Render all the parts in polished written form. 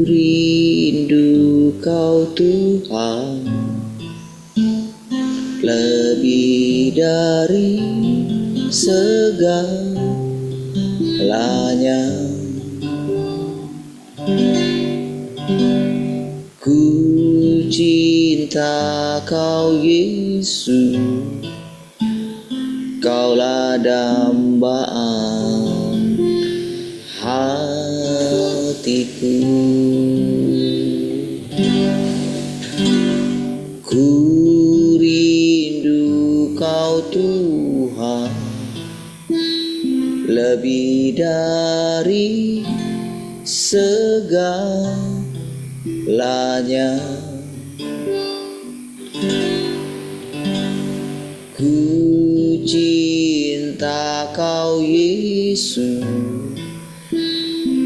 rindu Kau Tuhan, lebih dari segalanya. Ku cinta Kau Yesus, Kaulah dambaan hatiku. Ku rindu Kau Tuhan, lebih dari segalanya. Ku cinta Kau Yesus,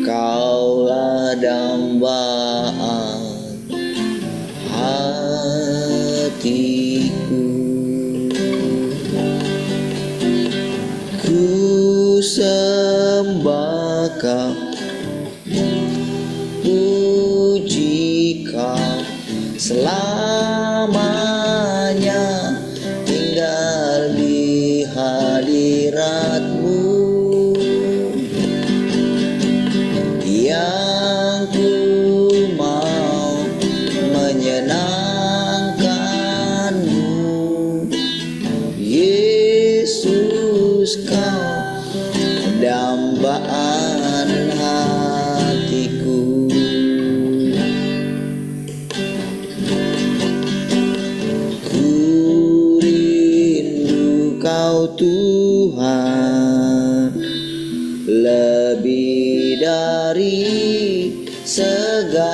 Kaulah dambaan hatiku. Ku sembah Kau, puji Kau selamanya, tinggal di hadirat-Mu yang ku mau menyenangkan-Mu. Yesus, Kau dambaan hatiku. Ku rindu Kau Tuhan, lebih dari segalanya.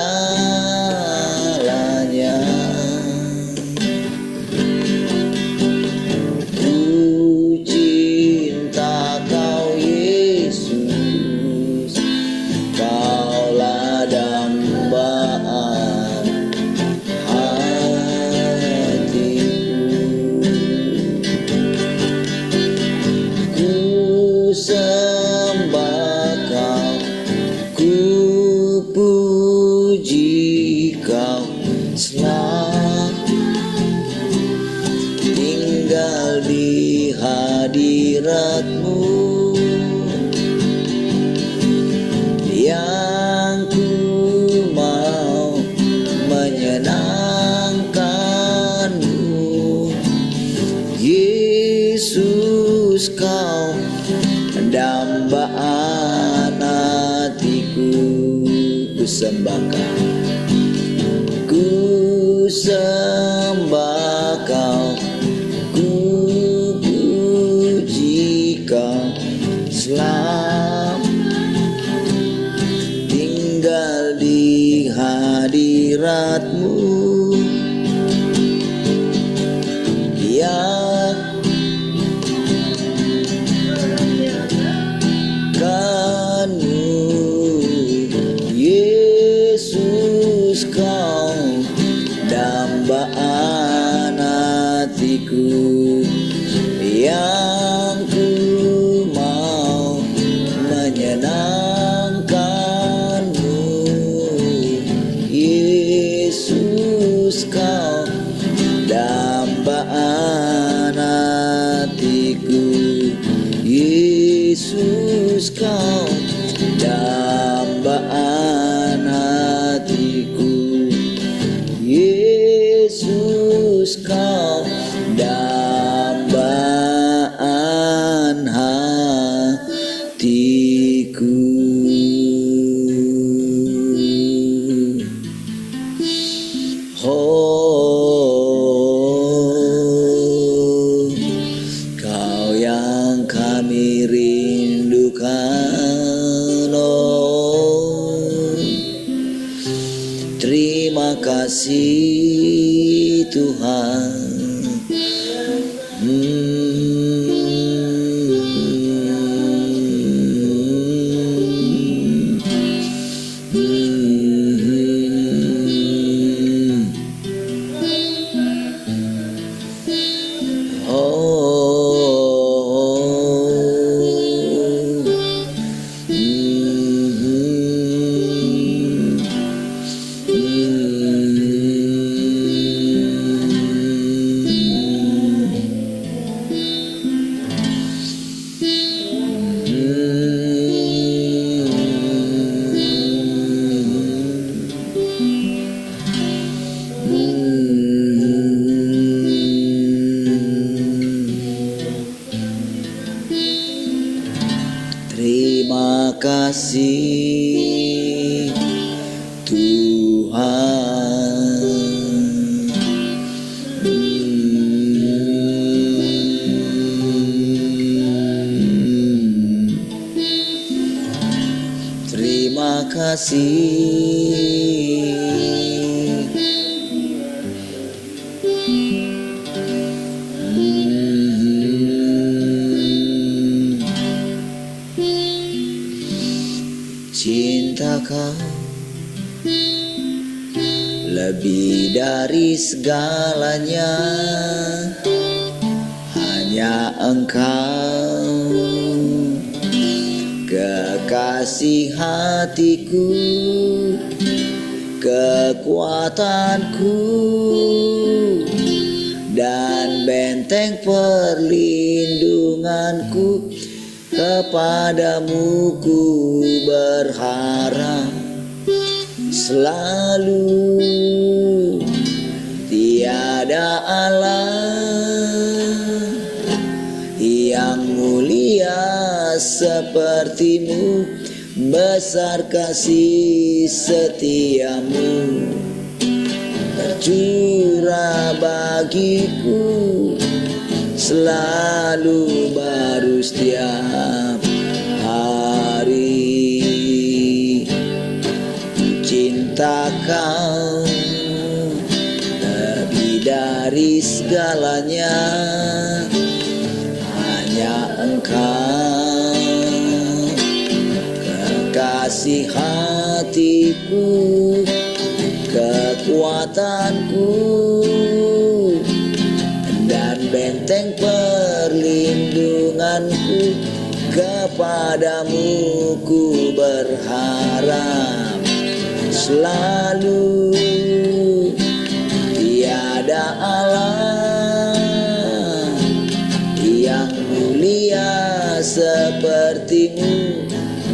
Ku cinta Kau Yesus, Kaulah dambaan hatiku. Ku sembah Kau, ku puji Kau selalu, tinggal di hadirat-Mu yang ku mau menyenangkan-Mu. Yesus, Kau dambaan hatiku. Ku sembah Kau, ku sembah Kau, ku puji Kau selalu, tinggal di hadirat-Mu yang Yesus, Kau dambaan hatiku yang ku mau menyenangkan-Mu. Yesus, Kau dambaan hatiku. Yesus, Kau dambaan hatiku. Yesus, Kau dambaan hatiku. Oh, Kau yang kami rindukan. Oh, terima kasih Tuhan. Terima kasih. Cinta kau lebih dari segalanya, hanya engkau kekasih hatiku, kekuatanku, dan benteng perlindunganku. Kepadamu ku berharap selalu, tiada Allah yang mulia sepertimu, besar kasih setiamu, tercurah bagiku selalu baru setiap hari. Cinta kau lebih dari segalanya, hanya engkau kekasih hatiku, kekuatanku, dan benteng perlindunganku. Kepadamu ku berharap selalu, tiada Allah yang mulia sepertimu,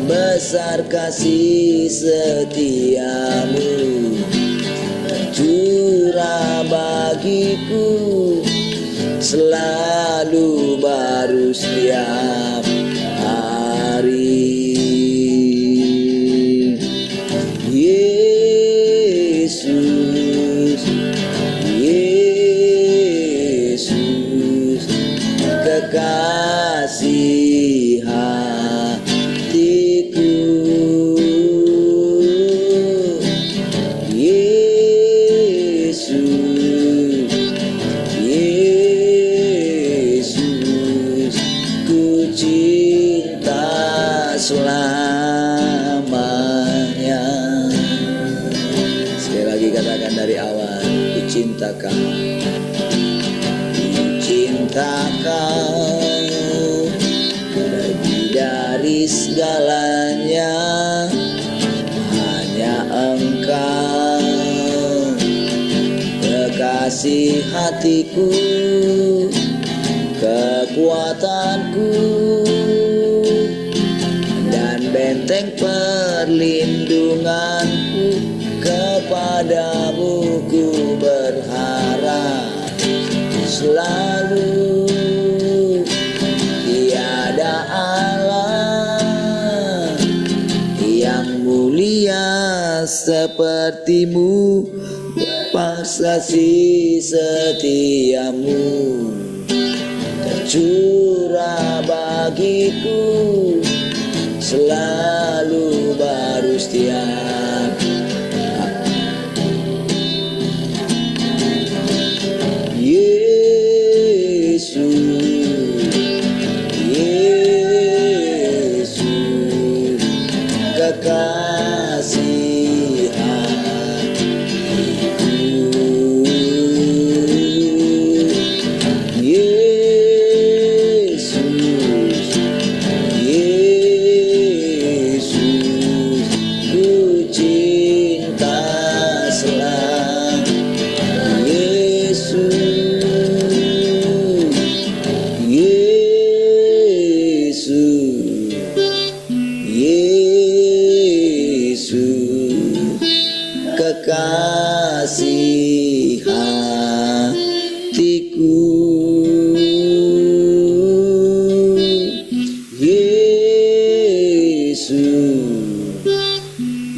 besar kasih setiamu, tercurah bagiku selalu baru setiap hari. Yesus, Yesus, kekasih hatiku. Yesus, Yesus, ku cinta selamanya. Sekali lagi katakan dari awal, ku cinta kau, ku cinta kau lebih dari segalanya, hanya engkau kekasih hatiku, kekuatanku, dan benteng perlindunganku. Kepadamu ku berharap selalu, tiada Allah yang mulia sepertimu, kasih setiamu, tercurah bagiku selalu baru setiap. Yesus, Yesus, kekasih hatiku. Yesus, Yesus, ku cinta selalu. Yesus, Yesus, kekasih hatiku. Yesus,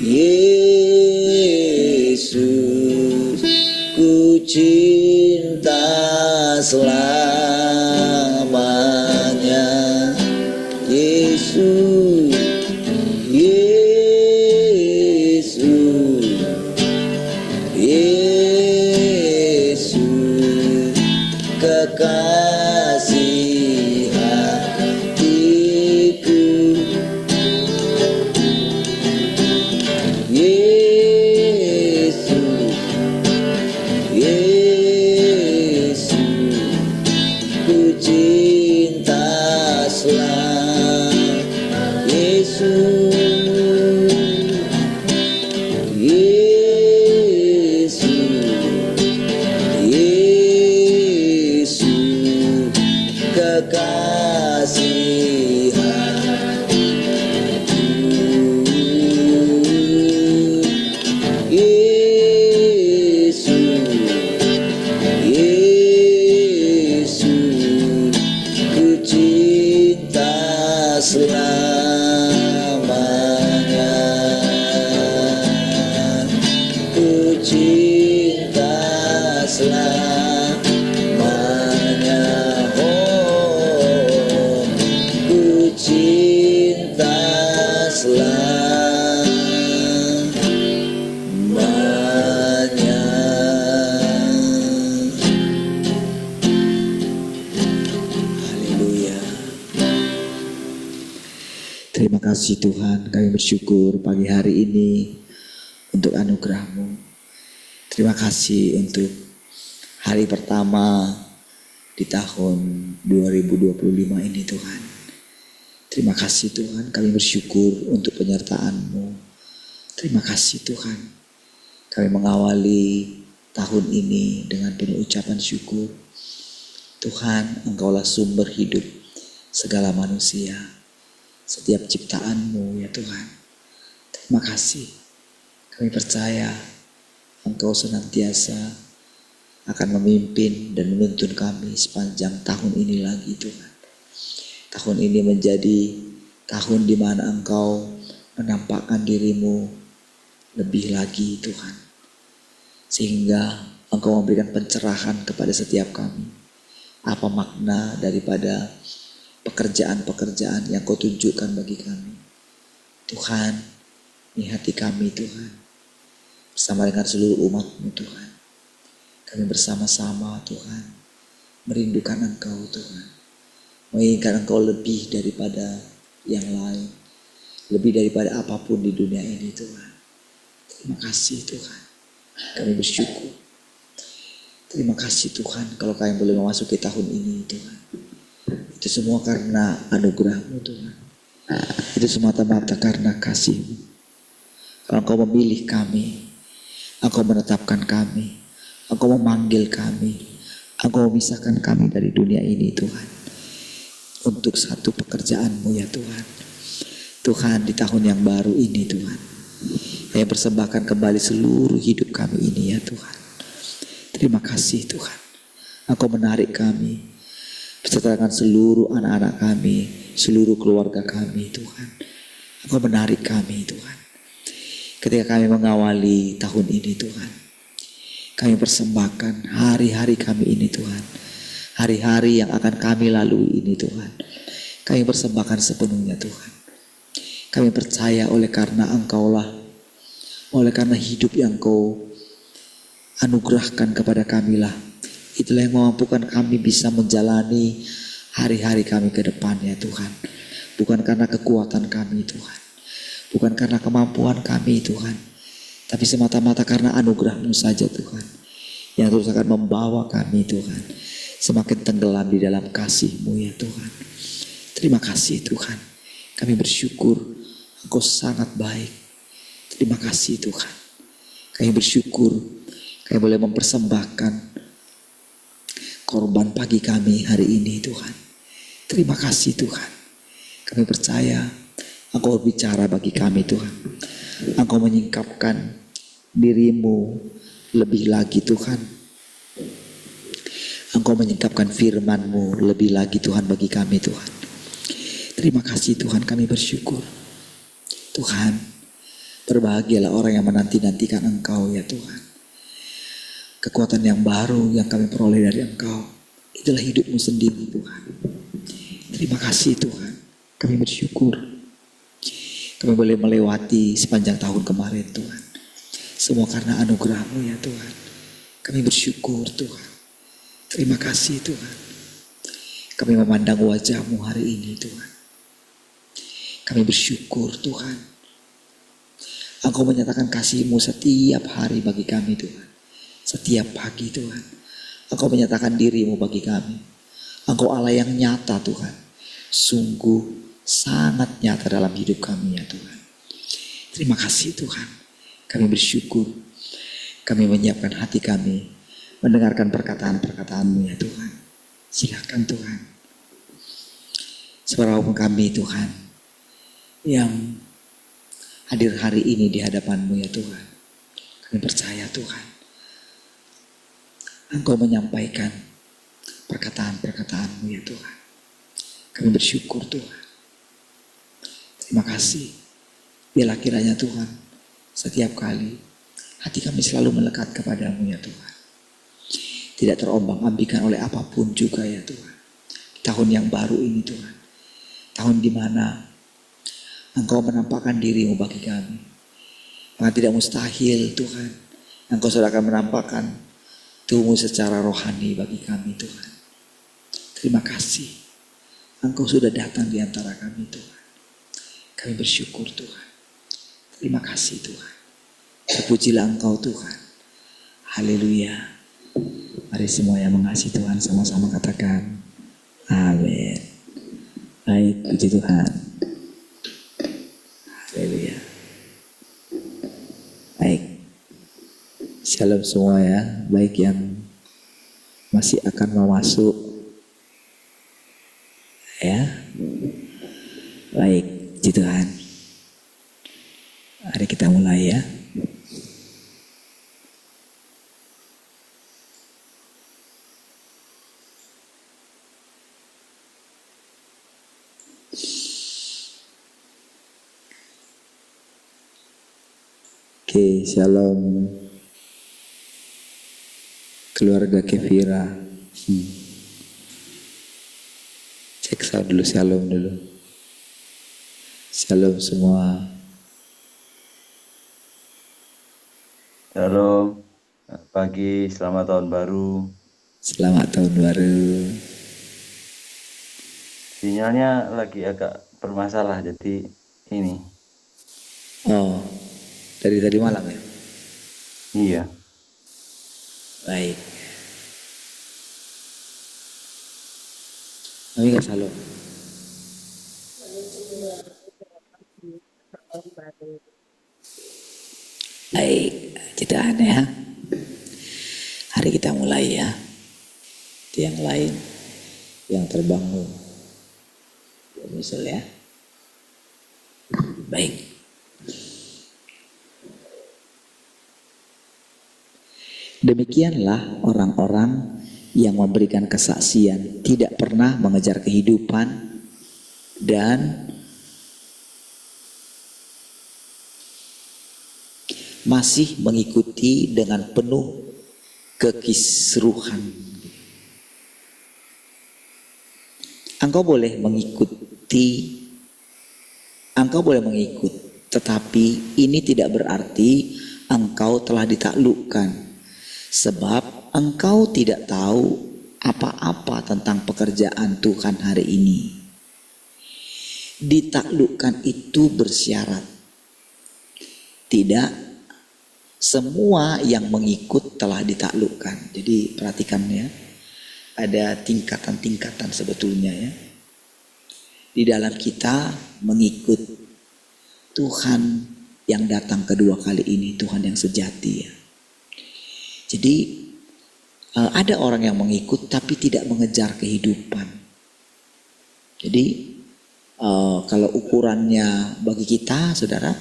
Yesus, Yesus, ku cinta selamanya. Yesus, Yesus, Yesus, kekasih hatiku. Yesus, Yesus, ku cinta selamanya. Yesus, Yesus, kekasih hatiku. Yesus, Yesus, ku cinta selamanya. Ku cinta selamanya. Oh, ku cinta selamanya. Haleluya. Terima kasih Tuhan, kami bersyukur pagi hari ini untuk anugerah-Mu. Terima kasih untuk hari pertama di tahun 2025 ini Tuhan. Terima kasih Tuhan, kami bersyukur untuk penyertaan-Mu. Terima kasih Tuhan, kami mengawali tahun ini dengan penuh ucapan syukur. Tuhan, Engkaulah sumber hidup segala manusia, setiap ciptaan-Mu ya Tuhan. Terima kasih, kami percaya Engkau senantiasa akan memimpin dan menuntun kami sepanjang tahun ini lagi Tuhan. Tahun ini menjadi tahun di mana Engkau menampakkan diri-Mu lebih lagi Tuhan. Sehingga Engkau memberikan pencerahan kepada setiap kami. Apa makna daripada pekerjaan-pekerjaan yang Kau tunjukkan bagi kami. Tuhan, ini hati kami Tuhan. Bersama dengan seluruh umat-Mu Tuhan. Kami bersama-sama Tuhan merindukan Engkau Tuhan. Menginginkan Engkau lebih daripada yang lain. Lebih daripada apapun di dunia ini Tuhan. Terima kasih Tuhan. Kami bersyukur. Terima kasih Tuhan kalau kami boleh memasuki tahun ini Tuhan. Itu semua karena anugerah-Mu Tuhan. Itu semata-mata karena kasih-Mu. Kalau Engkau memilih kami, Engkau menetapkan kami, Engkau memanggil kami, Engkau memisahkan kami dari dunia ini Tuhan. Untuk satu pekerjaan-Mu ya Tuhan. Tuhan, di tahun yang baru ini Tuhan, kami persembahkan kembali seluruh hidup kami ini ya Tuhan. Terima kasih Tuhan. Engkau menarik kami beserta dengan seluruh anak-anak kami, seluruh keluarga kami Tuhan. Engkau menarik kami Tuhan. Ketika kami mengawali tahun ini Tuhan, kami persembahkan hari-hari kami ini Tuhan. Hari-hari yang akan kami lalui ini Tuhan, kami persembahkan sepenuhnya Tuhan. Kami percaya oleh karena Engkaulah, oleh karena hidup yang Kau anugerahkan kepada kami lah, itulah yang memampukan kami bisa menjalani hari-hari kami ke depan ya Tuhan. Bukan karena kekuatan kami Tuhan, bukan karena kemampuan kami Tuhan, tapi semata-mata karena anugerah-Mu saja Tuhan, yang terus akan membawa kami Tuhan semakin tenggelam di dalam kasih-Mu ya Tuhan. Terima kasih Tuhan. Kami bersyukur Engkau sangat baik. Terima kasih Tuhan. Kami bersyukur kami boleh mempersembahkan korban pagi kami hari ini Tuhan. Terima kasih Tuhan. Kami percaya Engkau berbicara bagi kami Tuhan. Engkau menyingkapkan diri-Mu lebih lagi Tuhan. Engkau menyingkapkan firman-Mu lebih lagi Tuhan bagi kami Tuhan. Terima kasih Tuhan, kami bersyukur. Tuhan, Berbahagialah orang yang menanti-nantikan Engkau ya Tuhan. Kekuatan yang baru yang kami peroleh dari Engkau, itulah hidupmu sendiri Tuhan. Terima kasih Tuhan. Kami bersyukur. Kami boleh melewati sepanjang tahun kemarin Tuhan. Semua karena anugerah-Mu ya Tuhan. Kami bersyukur Tuhan. Terima kasih Tuhan. Kami memandang wajah-Mu hari ini Tuhan. Kami bersyukur Tuhan. Engkau menyatakan kasih-Mu setiap hari bagi kami Tuhan. Setiap pagi Tuhan. Engkau menyatakan diri-Mu bagi kami. Engkau Allah yang nyata Tuhan. Sungguh sangat nyata dalam hidup kami ya Tuhan. Terima kasih Tuhan. Kami bersyukur. Kami menyiapkan hati kami mendengarkan perkataan-perkataan-Mu ya Tuhan. Silakan Tuhan. Seberapapun kami Tuhan yang hadir hari ini di hadapan-Mu ya Tuhan. Kami percaya Tuhan, Engkau menyampaikan perkataan-perkataan-Mu ya Tuhan. Kami bersyukur Tuhan. Terima kasih. Biarlah kiranya Tuhan, setiap kali hati kami selalu melekat kepadamu ya Tuhan. Tidak terombang-ambingkan oleh apapun juga ya Tuhan. Tahun yang baru ini Tuhan. Tahun di mana Engkau menampakkan diri-Mu bagi kami. Karena tidak mustahil Tuhan. Engkau sudah akan menampakkan Tuhan-Mu secara rohani bagi kami Tuhan. Terima kasih. Engkau sudah datang di antara kami Tuhan. Kami bersyukur Tuhan. Terima kasih Tuhan. Terpujilah Engkau Tuhan. Haleluya. Mari semua yang mengasihi Tuhan sama-sama katakan amin. Baik, puji Tuhan. Haleluya. Baik. Shalom semua ya. Baik yang masih akan mau masuk ya. Baik, puji Tuhan. Mari kita mulai ya. Oke, shalom keluarga Kevira. Cek sound dulu, shalom dulu. Shalom semua. Shalom, selamat pagi, selamat tahun baru. Selamat tahun baru. Sinyalnya lagi agak bermasalah, jadi ini. Oh, dari tadi malam ya? Iya. Baik. Kami nggak shalom. Baik, kita ya. Hari kita mulai ya. Yang lain yang terbangun. Misal ya. Baik. Demikianlah orang-orang yang memberikan kesaksian tidak pernah mengejar kehidupan dan masih mengikuti dengan penuh kekisruhan. Engkau boleh mengikut, tetapi ini tidak berarti engkau telah ditaklukkan. Sebab engkau tidak tahu apa-apa tentang pekerjaan Tuhan hari ini. Ditaklukkan itu bersyarat. Tidak semua yang mengikut telah ditaklukkan. Jadi perhatikan ya. Ada tingkatan-tingkatan sebetulnya ya. Di dalam kita mengikut Tuhan yang datang kedua kali ini. Tuhan yang sejati ya. Jadi ada orang yang mengikut tapi tidak mengejar kehidupan. Jadi kalau ukurannya bagi kita saudara,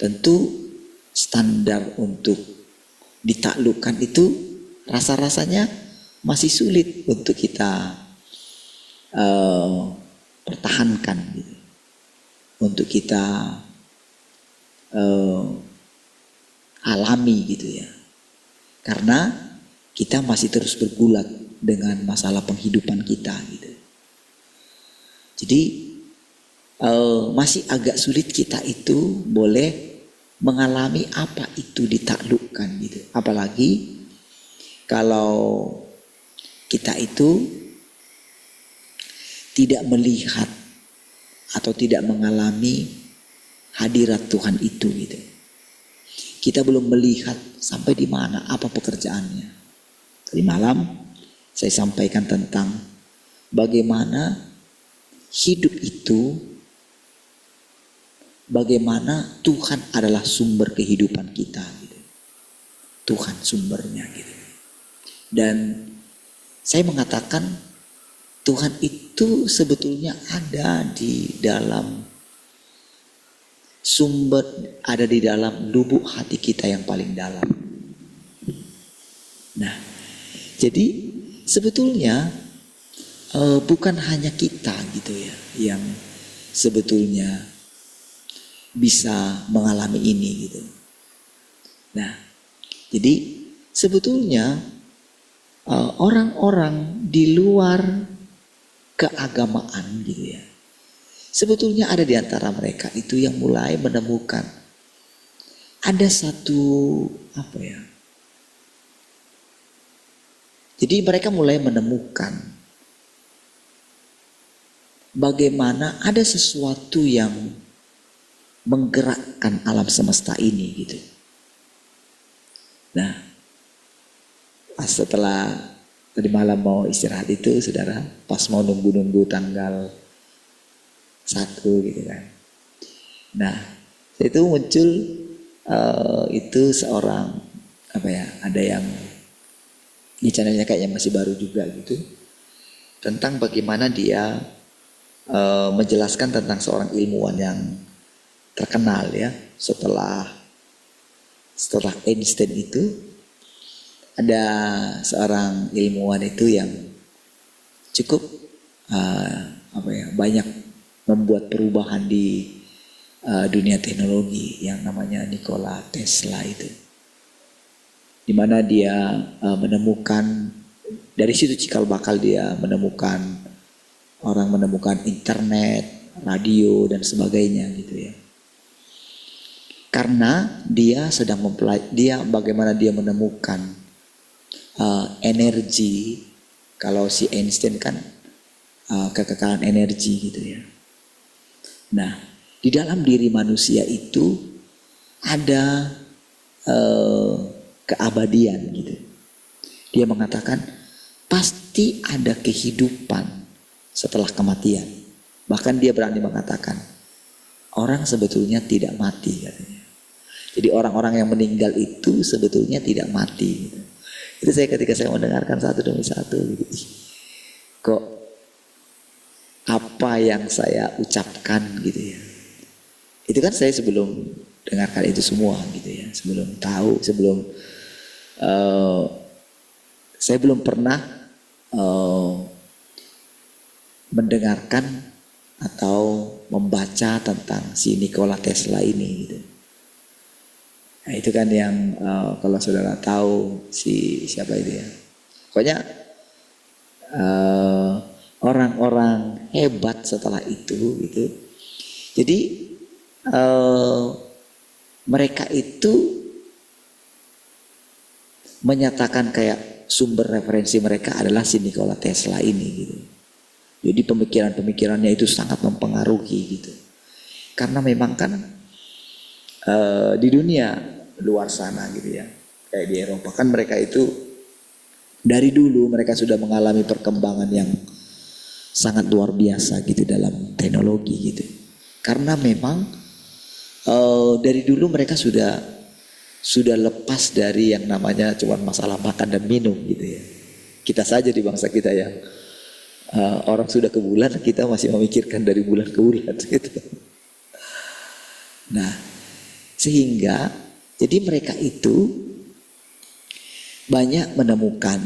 tentu standar untuk ditaklukkan itu rasa-rasanya masih sulit untuk kita pertahankan gitu. Untuk kita alami gitu ya. Karena kita masih terus bergulat dengan masalah penghidupan kita gitu. Jadi masih agak sulit kita itu boleh mengalami apa itu ditaklukkan gitu. Apalagi kalau kita itu tidak melihat atau tidak mengalami hadirat Tuhan itu gitu. Kita belum melihat sampai di mana apa pekerjaannya. Tadi malam saya sampaikan tentang bagaimana hidup itu, bagaimana Tuhan adalah sumber kehidupan kita gitu. Tuhan sumbernya gitu. Dan saya mengatakan Tuhan itu sebetulnya ada di dalam sumber, ada di dalam lubuk hati kita yang paling dalam. Nah, jadi sebetulnya bukan hanya kita gitu ya yang sebetulnya bisa mengalami ini gitu. Nah, jadi sebetulnya orang-orang di luar keagamaan gitu ya, sebetulnya ada di antara mereka itu yang mulai menemukan ada satu apa ya. Jadi mereka mulai menemukan bagaimana ada sesuatu yang menggerakkan alam semesta ini gitu. Nah, setelah tadi malam mau istirahat itu saudara, pas mau nunggu-nunggu tanggal 1 gitu kan. Nah, itu muncul itu seorang apa ya, ada yang di channelnya kayaknya masih baru juga gitu, tentang bagaimana dia menjelaskan tentang seorang ilmuwan yang terkenal ya. Setelah Einstein itu ada seorang ilmuwan itu yang cukup banyak membuat perubahan di dunia teknologi yang namanya Nikola Tesla itu, dimana dia menemukan, dari situ cikal bakal dia menemukan, orang menemukan internet, radio dan sebagainya gitu ya. Karena dia sedang bagaimana dia menemukan energi. Kalau si Einstein kan kekekalan energi gitu ya. Nah, di dalam diri manusia itu ada keabadian gitu. Dia mengatakan pasti ada kehidupan setelah kematian. Bahkan dia berani mengatakan orang sebetulnya tidak mati katanya. Jadi orang-orang yang meninggal itu sebetulnya tidak mati gitu. Itu saya ketika saya mendengarkan satu demi satu gitu. Kok apa yang saya ucapkan gitu ya. Itu kan saya sebelum dengarkan itu semua gitu ya. Sebelum tahu, saya belum pernah mendengarkan atau membaca tentang si Nikola Tesla ini gitu. Nah, itu kan yang kalau saudara tahu siapa itu ya. Pokoknya orang-orang hebat setelah itu gitu. Jadi mereka itu menyatakan kayak sumber referensi mereka adalah si Nikola Tesla ini gitu. Jadi pemikiran-pemikirannya itu sangat mempengaruhi gitu. Karena memang kan di dunia luar sana gitu ya, kayak di Eropa kan mereka itu dari dulu mereka sudah mengalami perkembangan yang sangat luar biasa gitu dalam teknologi gitu. Karena memang dari dulu mereka sudah lepas dari yang namanya cuma masalah makan dan minum gitu ya. Kita saja di bangsa kita yang orang sudah ke bulan, kita masih memikirkan dari bulan ke bulan gitu. Nah, sehingga jadi mereka itu banyak menemukan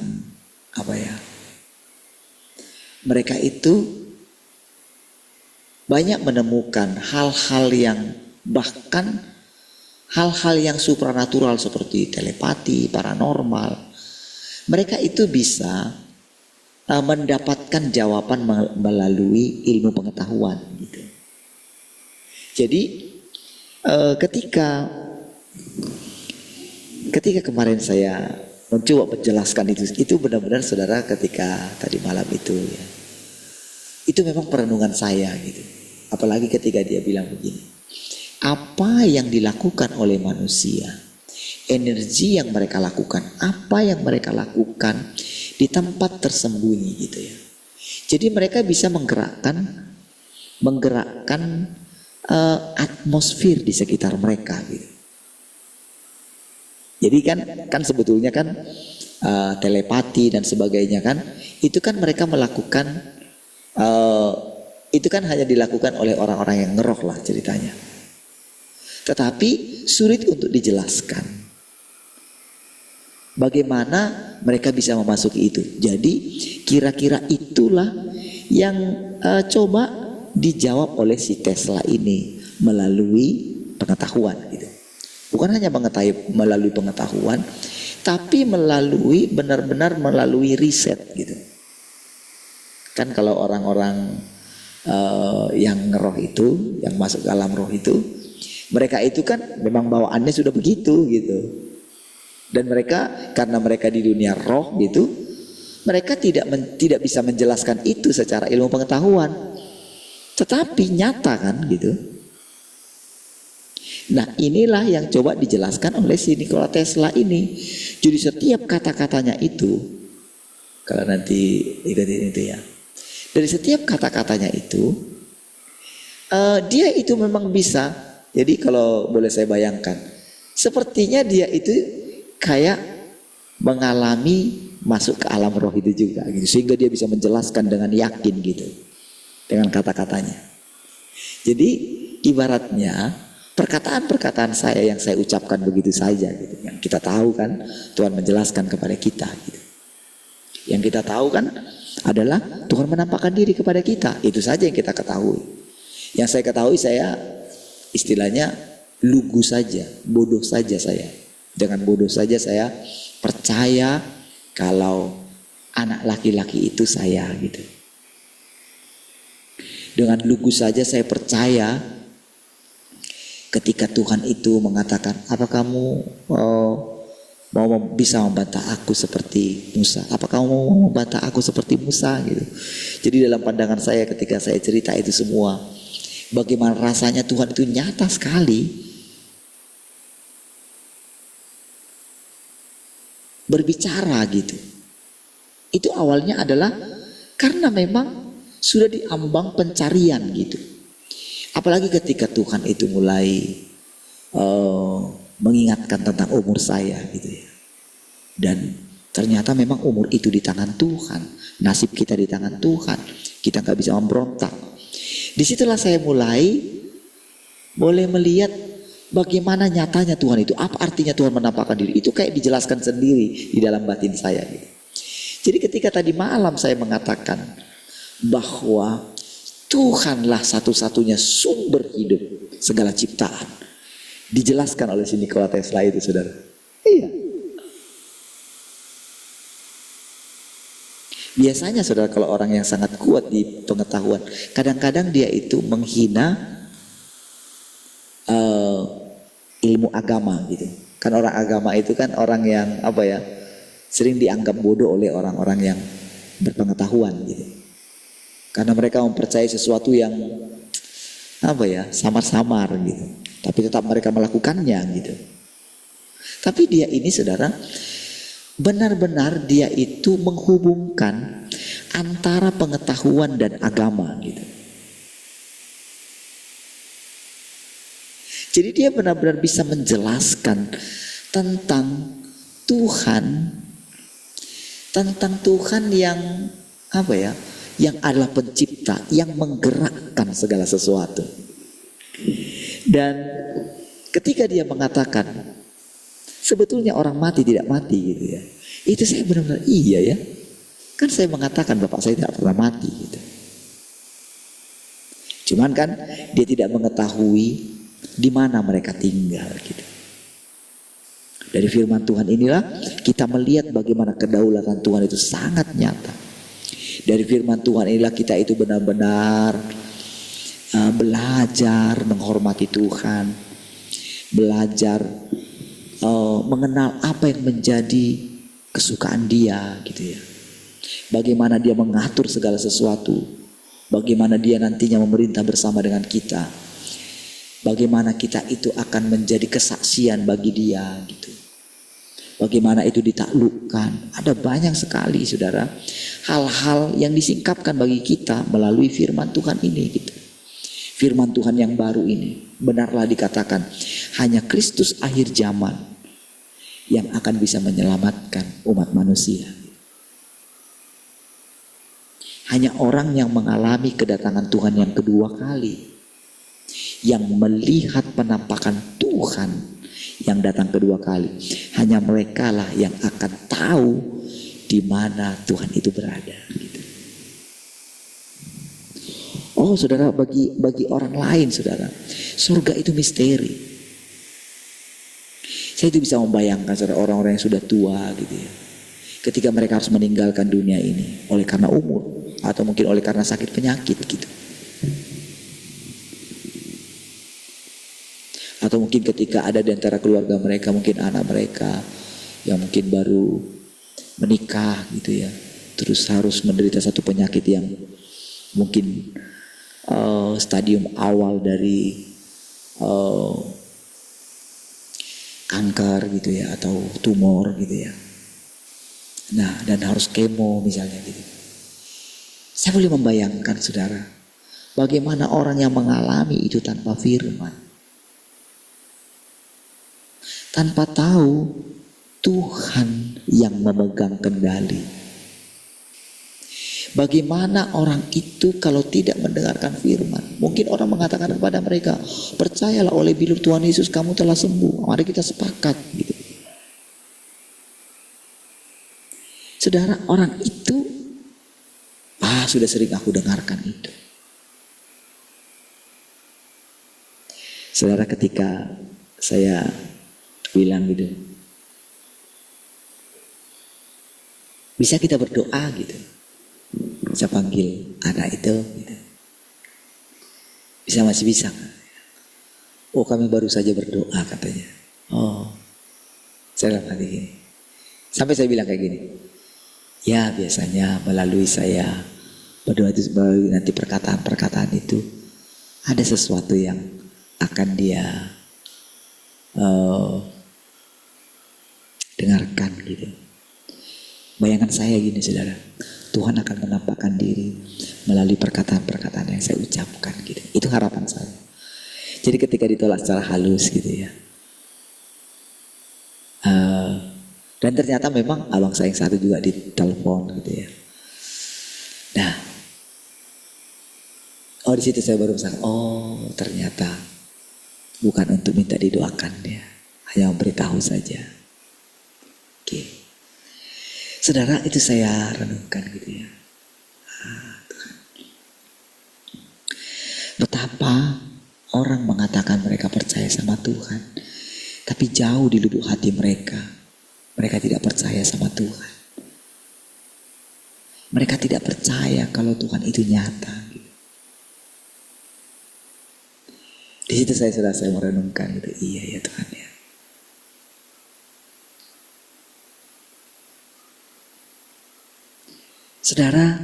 apa ya? Mereka itu banyak menemukan hal-hal yang bahkan hal-hal yang supranatural seperti telepati, paranormal, mereka itu bisa mendapatkan jawaban melalui ilmu pengetahuan gitu. Jadi ketika kemarin saya mencoba menjelaskan itu benar-benar saudara, ketika tadi malam itu ya, itu memang perenungan saya gitu. Apalagi ketika dia bilang begini, apa yang dilakukan oleh manusia, energi yang mereka lakukan, apa yang mereka lakukan di tempat tersembunyi gitu ya. Jadi mereka bisa menggerakkan atmosfer di sekitar mereka gitu. Jadi kan sebetulnya kan telepati dan sebagainya kan, itu kan mereka melakukan itu kan hanya dilakukan oleh orang-orang yang ngeroh lah ceritanya. Tetapi sulit untuk dijelaskan bagaimana mereka bisa memasuki itu. Jadi kira-kira itulah yang coba dijawab oleh si Tesla ini melalui pengetahuan gitu. Bukan hanya melalui pengetahuan, tapi benar-benar melalui riset gitu. Kan kalau orang-orang yang ngeroh itu, yang masuk ke alam roh itu, mereka itu kan memang bawaannya sudah begitu gitu. Dan mereka, karena mereka di dunia roh gitu, mereka tidak bisa menjelaskan itu secara ilmu pengetahuan, tetapi nyata kan gitu. Nah inilah yang coba dijelaskan oleh si Nikola Tesla ini. Jadi setiap kata-katanya itu, kalau nanti ikutin itu ya, dari setiap kata-katanya itu dia itu memang bisa. Jadi kalau boleh saya bayangkan, sepertinya dia itu kayak mengalami masuk ke alam roh itu juga gitu, sehingga dia bisa menjelaskan dengan yakin gitu dengan kata-katanya. Jadi ibaratnya perkataan-perkataan saya yang saya ucapkan begitu saja gitu, yang kita tahu kan Tuhan menjelaskan kepada kita gitu. Yang kita tahu kan adalah Tuhan menampakkan diri kepada kita, itu saja yang kita ketahui. Yang saya ketahui, saya istilahnya lugu saja, bodoh saja saya. Dengan bodoh saja saya percaya kalau anak laki-laki itu saya gitu. Dengan lugu saja saya percaya ketika Tuhan itu mengatakan, apa kamu mau bisa membantah aku seperti Musa? Apa kamu mau membantah aku seperti Musa gitu. Jadi dalam pandangan saya ketika saya cerita itu semua, bagaimana rasanya Tuhan itu nyata sekali berbicara gitu. Itu awalnya adalah karena memang sudah diambang pencarian gitu. Apalagi ketika Tuhan itu mulai mengingatkan tentang umur saya gitu ya. Dan ternyata memang umur itu di tangan Tuhan, nasib kita di tangan Tuhan, kita nggak bisa memberontak. Disitulah saya boleh melihat bagaimana nyatanya Tuhan itu. Apa artinya Tuhan menampakkan diri? Itu kayak dijelaskan sendiri di dalam batin saya gitu. Jadi ketika tadi malam saya mengatakan bahwa Tuhanlah satu-satunya sumber hidup segala ciptaan, dijelaskan oleh si Nikola Tesla itu, saudara. Iya. Biasanya saudara, kalau orang yang sangat kuat di pengetahuan, kadang-kadang dia itu menghina ilmu agama gitu. Kan orang agama itu kan orang yang apa ya, sering dianggap bodoh oleh orang-orang yang berpengetahuan gitu. Karena mereka mempercayai sesuatu yang apa ya, samar-samar gitu. Tapi tetap mereka melakukannya gitu. Tapi dia ini saudara, benar-benar dia itu menghubungkan antara pengetahuan dan agama gitu. Jadi dia benar-benar bisa menjelaskan tentang Tuhan yang apa ya, yang adalah pencipta, yang menggerakkan segala sesuatu. Dan ketika dia mengatakan sebetulnya orang mati tidak mati gitu ya, itu saya benar-benar iya ya, kan saya mengatakan bapak saya tidak pernah mati gitu. Cuman kan dia tidak mengetahui di mana mereka tinggal gitu. Dari firman Tuhan inilah kita melihat bagaimana kedaulatan Tuhan itu sangat nyata. Dari firman Tuhan inilah kita itu benar-benar belajar menghormati Tuhan, belajar mengenal apa yang menjadi kesukaan Dia gitu ya. Bagaimana Dia mengatur segala sesuatu, bagaimana Dia nantinya memerintah bersama dengan kita, bagaimana kita itu akan menjadi kesaksian bagi Dia gitu. Bagaimana itu ditaklukkan. Ada banyak sekali saudara hal-hal yang disingkapkan bagi kita melalui firman Tuhan ini gitu. Firman Tuhan yang baru ini benarlah dikatakan hanya Kristus akhir zaman yang akan bisa menyelamatkan umat manusia. Hanya orang yang mengalami kedatangan Tuhan yang kedua kali, yang melihat penampakan Tuhan yang datang kedua kali, hanya mereka lah yang akan tahu di mana Tuhan itu berada gitu. Oh saudara, bagi orang lain saudara, surga itu misteri. Saya itu bisa membayangkan saudara, orang-orang yang sudah tua gitu ya, ketika mereka harus meninggalkan dunia ini oleh karena umur atau mungkin oleh karena sakit penyakit gitu. Atau mungkin ketika ada di antara keluarga mereka, mungkin anak mereka yang mungkin baru menikah gitu ya, terus harus menderita satu penyakit yang mungkin stadium awal dari kanker gitu ya, atau tumor gitu ya. Nah, dan harus kemo misalnya gitu. Saya boleh membayangkan saudara, bagaimana orang yang mengalami itu tanpa firman, tanpa tahu Tuhan yang memegang kendali. Bagaimana orang itu kalau tidak mendengarkan firman? Mungkin orang mengatakan kepada mereka, percayalah oleh bilur Tuhan Yesus kamu telah sembuh. Mari kita sepakat gitu. Saudara, orang itu sudah sering aku dengarkan itu. Saudara, ketika saya bilang gitu, bisa kita berdoa gitu, saya panggil anak itu gitu. Masih bisa kan? Oh kami baru saja berdoa katanya. Oh saya dalam hati gini, sampai saya bilang kayak gini, ya biasanya melalui saya berdoa itu, melalui nanti perkataan-perkataan itu ada sesuatu yang akan dia dengarkan gitu. Bayangan saya gini saudara, Tuhan akan menampakkan diri melalui perkataan-perkataan yang saya ucapkan gitu. Itu harapan saya. Jadi ketika ditolak secara halus gitu ya, dan ternyata memang abang saya yang satu juga ditelepon gitu ya. Nah, di situ saya baru sadar, oh ternyata bukan untuk minta didoakan ya, hanya memberitahu saja. Oke. Saudara, itu saya renungkan gitu ya. Tuhan. Betapa orang mengatakan mereka percaya sama Tuhan, tapi jauh di lubuk hati mereka tidak percaya sama Tuhan. Mereka tidak percaya kalau Tuhan itu nyata. Gitu. Di situ saya merenungkan gitu, iya ya Tuhan ya. Saudara,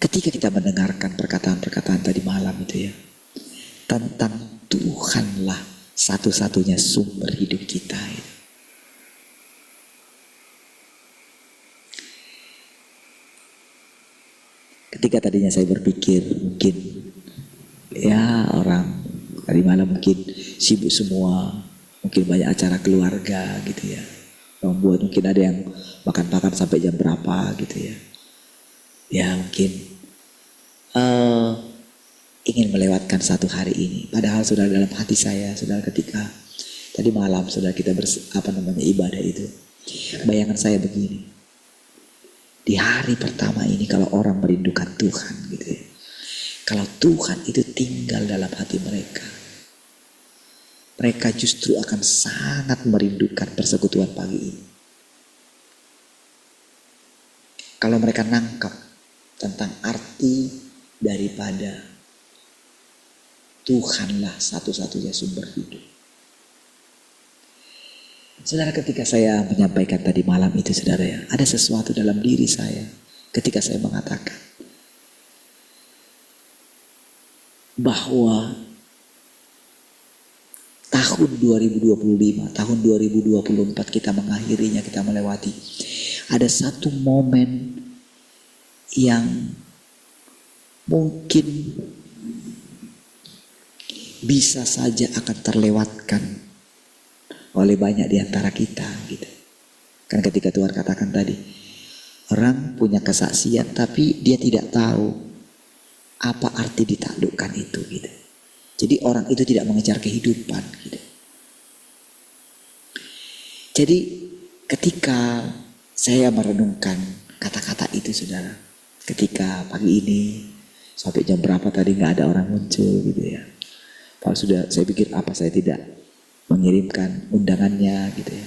ketika kita mendengarkan perkataan-perkataan tadi malam itu ya, tentang Tuhanlah satu-satunya sumber hidup kita. Ya. Ketika tadinya saya berpikir mungkin ya orang tadi malam mungkin sibuk semua, mungkin banyak acara keluarga gitu ya, membuat mungkin ada yang makan-makan sampai jam berapa gitu ya. Ya mungkin ingin melewatkan satu hari ini. Padahal saudara, dalam hati saya, saudara, ketika tadi malam saudara kita ibadah itu, bayangan saya begini. Di hari pertama ini kalau orang merindukan Tuhan gitu ya, kalau Tuhan itu tinggal dalam hati mereka, mereka justru akan sangat merindukan persekutuan pagi ini. Kalau mereka nangkap tentang arti daripada Tuhanlah satu-satunya sumber hidup. Saudara, ketika saya menyampaikan tadi malam itu, saudara ya, ada sesuatu dalam diri saya ketika saya mengatakan bahwa tahun 2025, tahun 2024 kita mengakhirinya, kita melewati. Ada satu momen yang mungkin bisa saja akan terlewatkan oleh banyak di antara kita gitu. Kan ketika Tuhan katakan tadi, orang punya kesaksian tapi dia tidak tahu apa arti ditaklukkan itu gitu. Jadi orang itu tidak mengejar kehidupan gitu. Jadi ketika saya merenungkan kata-kata itu, saudara, ketika pagi ini sampai jam berapa tadi nggak ada orang muncul gitu ya. Kalau sudah saya pikir apa saya tidak mengirimkan undangannya gitu ya.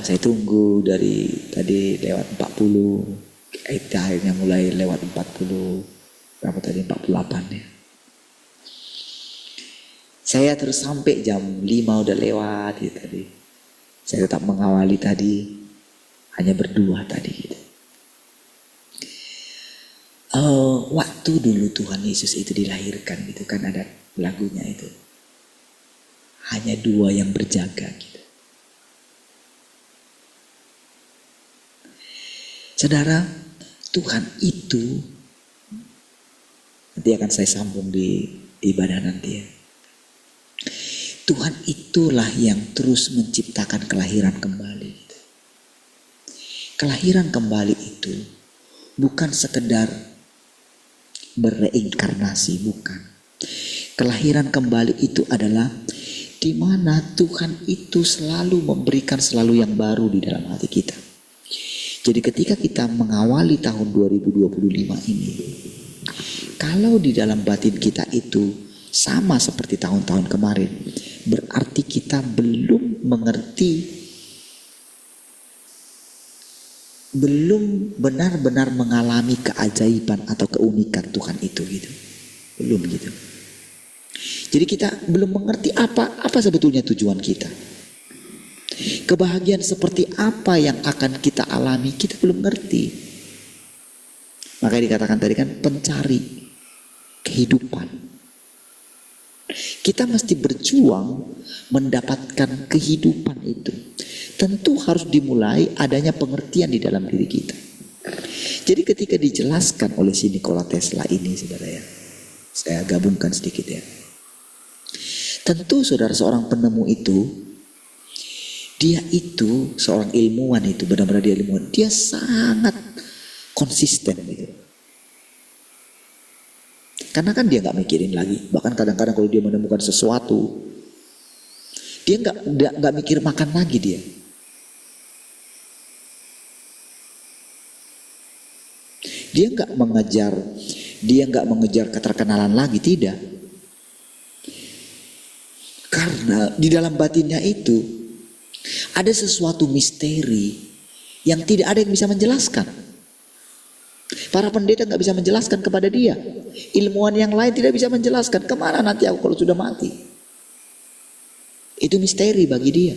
Saya tunggu dari tadi lewat 40, akhirnya mulai lewat 40, berapa tadi 48 ya. Saya terus sampai jam 5 udah lewat gitu tadi. Saya tetap mengawali tadi, hanya berdua tadi gitu. Waktu dulu Tuhan Yesus itu dilahirkan gitu kan, ada lagunya itu. Hanya dua yang berjaga gitu. Saudara, Tuhan itu nanti akan saya sambung di ibadah nanti ya. Tuhan itulah yang terus menciptakan kelahiran kembali. Kelahiran kembali itu bukan sekedar berreinkarnasi, bukan. Kelahiran kembali itu adalah di mana Tuhan itu selalu memberikan selalu yang baru di dalam hati kita. Jadi ketika kita mengawali tahun 2025 ini, kalau di dalam batin kita itu sama seperti tahun-tahun kemarin, berarti kita belum mengerti, belum benar-benar mengalami keajaiban atau keunikan Tuhan itu gitu. Belum gitu. Jadi kita belum mengerti apa sebetulnya tujuan kita. Kebahagiaan seperti apa yang akan kita alami, kita belum ngerti. Makanya dikatakan tadi kan, pencari kehidupan. Kita mesti berjuang mendapatkan kehidupan itu. Tentu harus dimulai adanya pengertian di dalam diri kita. Jadi ketika dijelaskan oleh si Nikola Tesla ini, saudara ya, saya gabungkan sedikit ya. Tentu saudara, seorang penemu itu, dia itu seorang ilmuwan, itu benar-benar dia ilmuwan. Dia sangat konsisten gitu. Karena kan dia nggak mikirin lagi. Bahkan kadang-kadang kalau dia menemukan sesuatu, dia nggak mikir makan lagi dia. Dia nggak mengejar keterkenalan lagi, tidak. Karena di dalam batinnya itu ada sesuatu misteri yang tidak ada yang bisa menjelaskan. Para pendeta gak bisa menjelaskan kepada dia. Ilmuwan yang lain tidak bisa menjelaskan. Kemana nanti aku kalau sudah mati? Itu misteri bagi dia.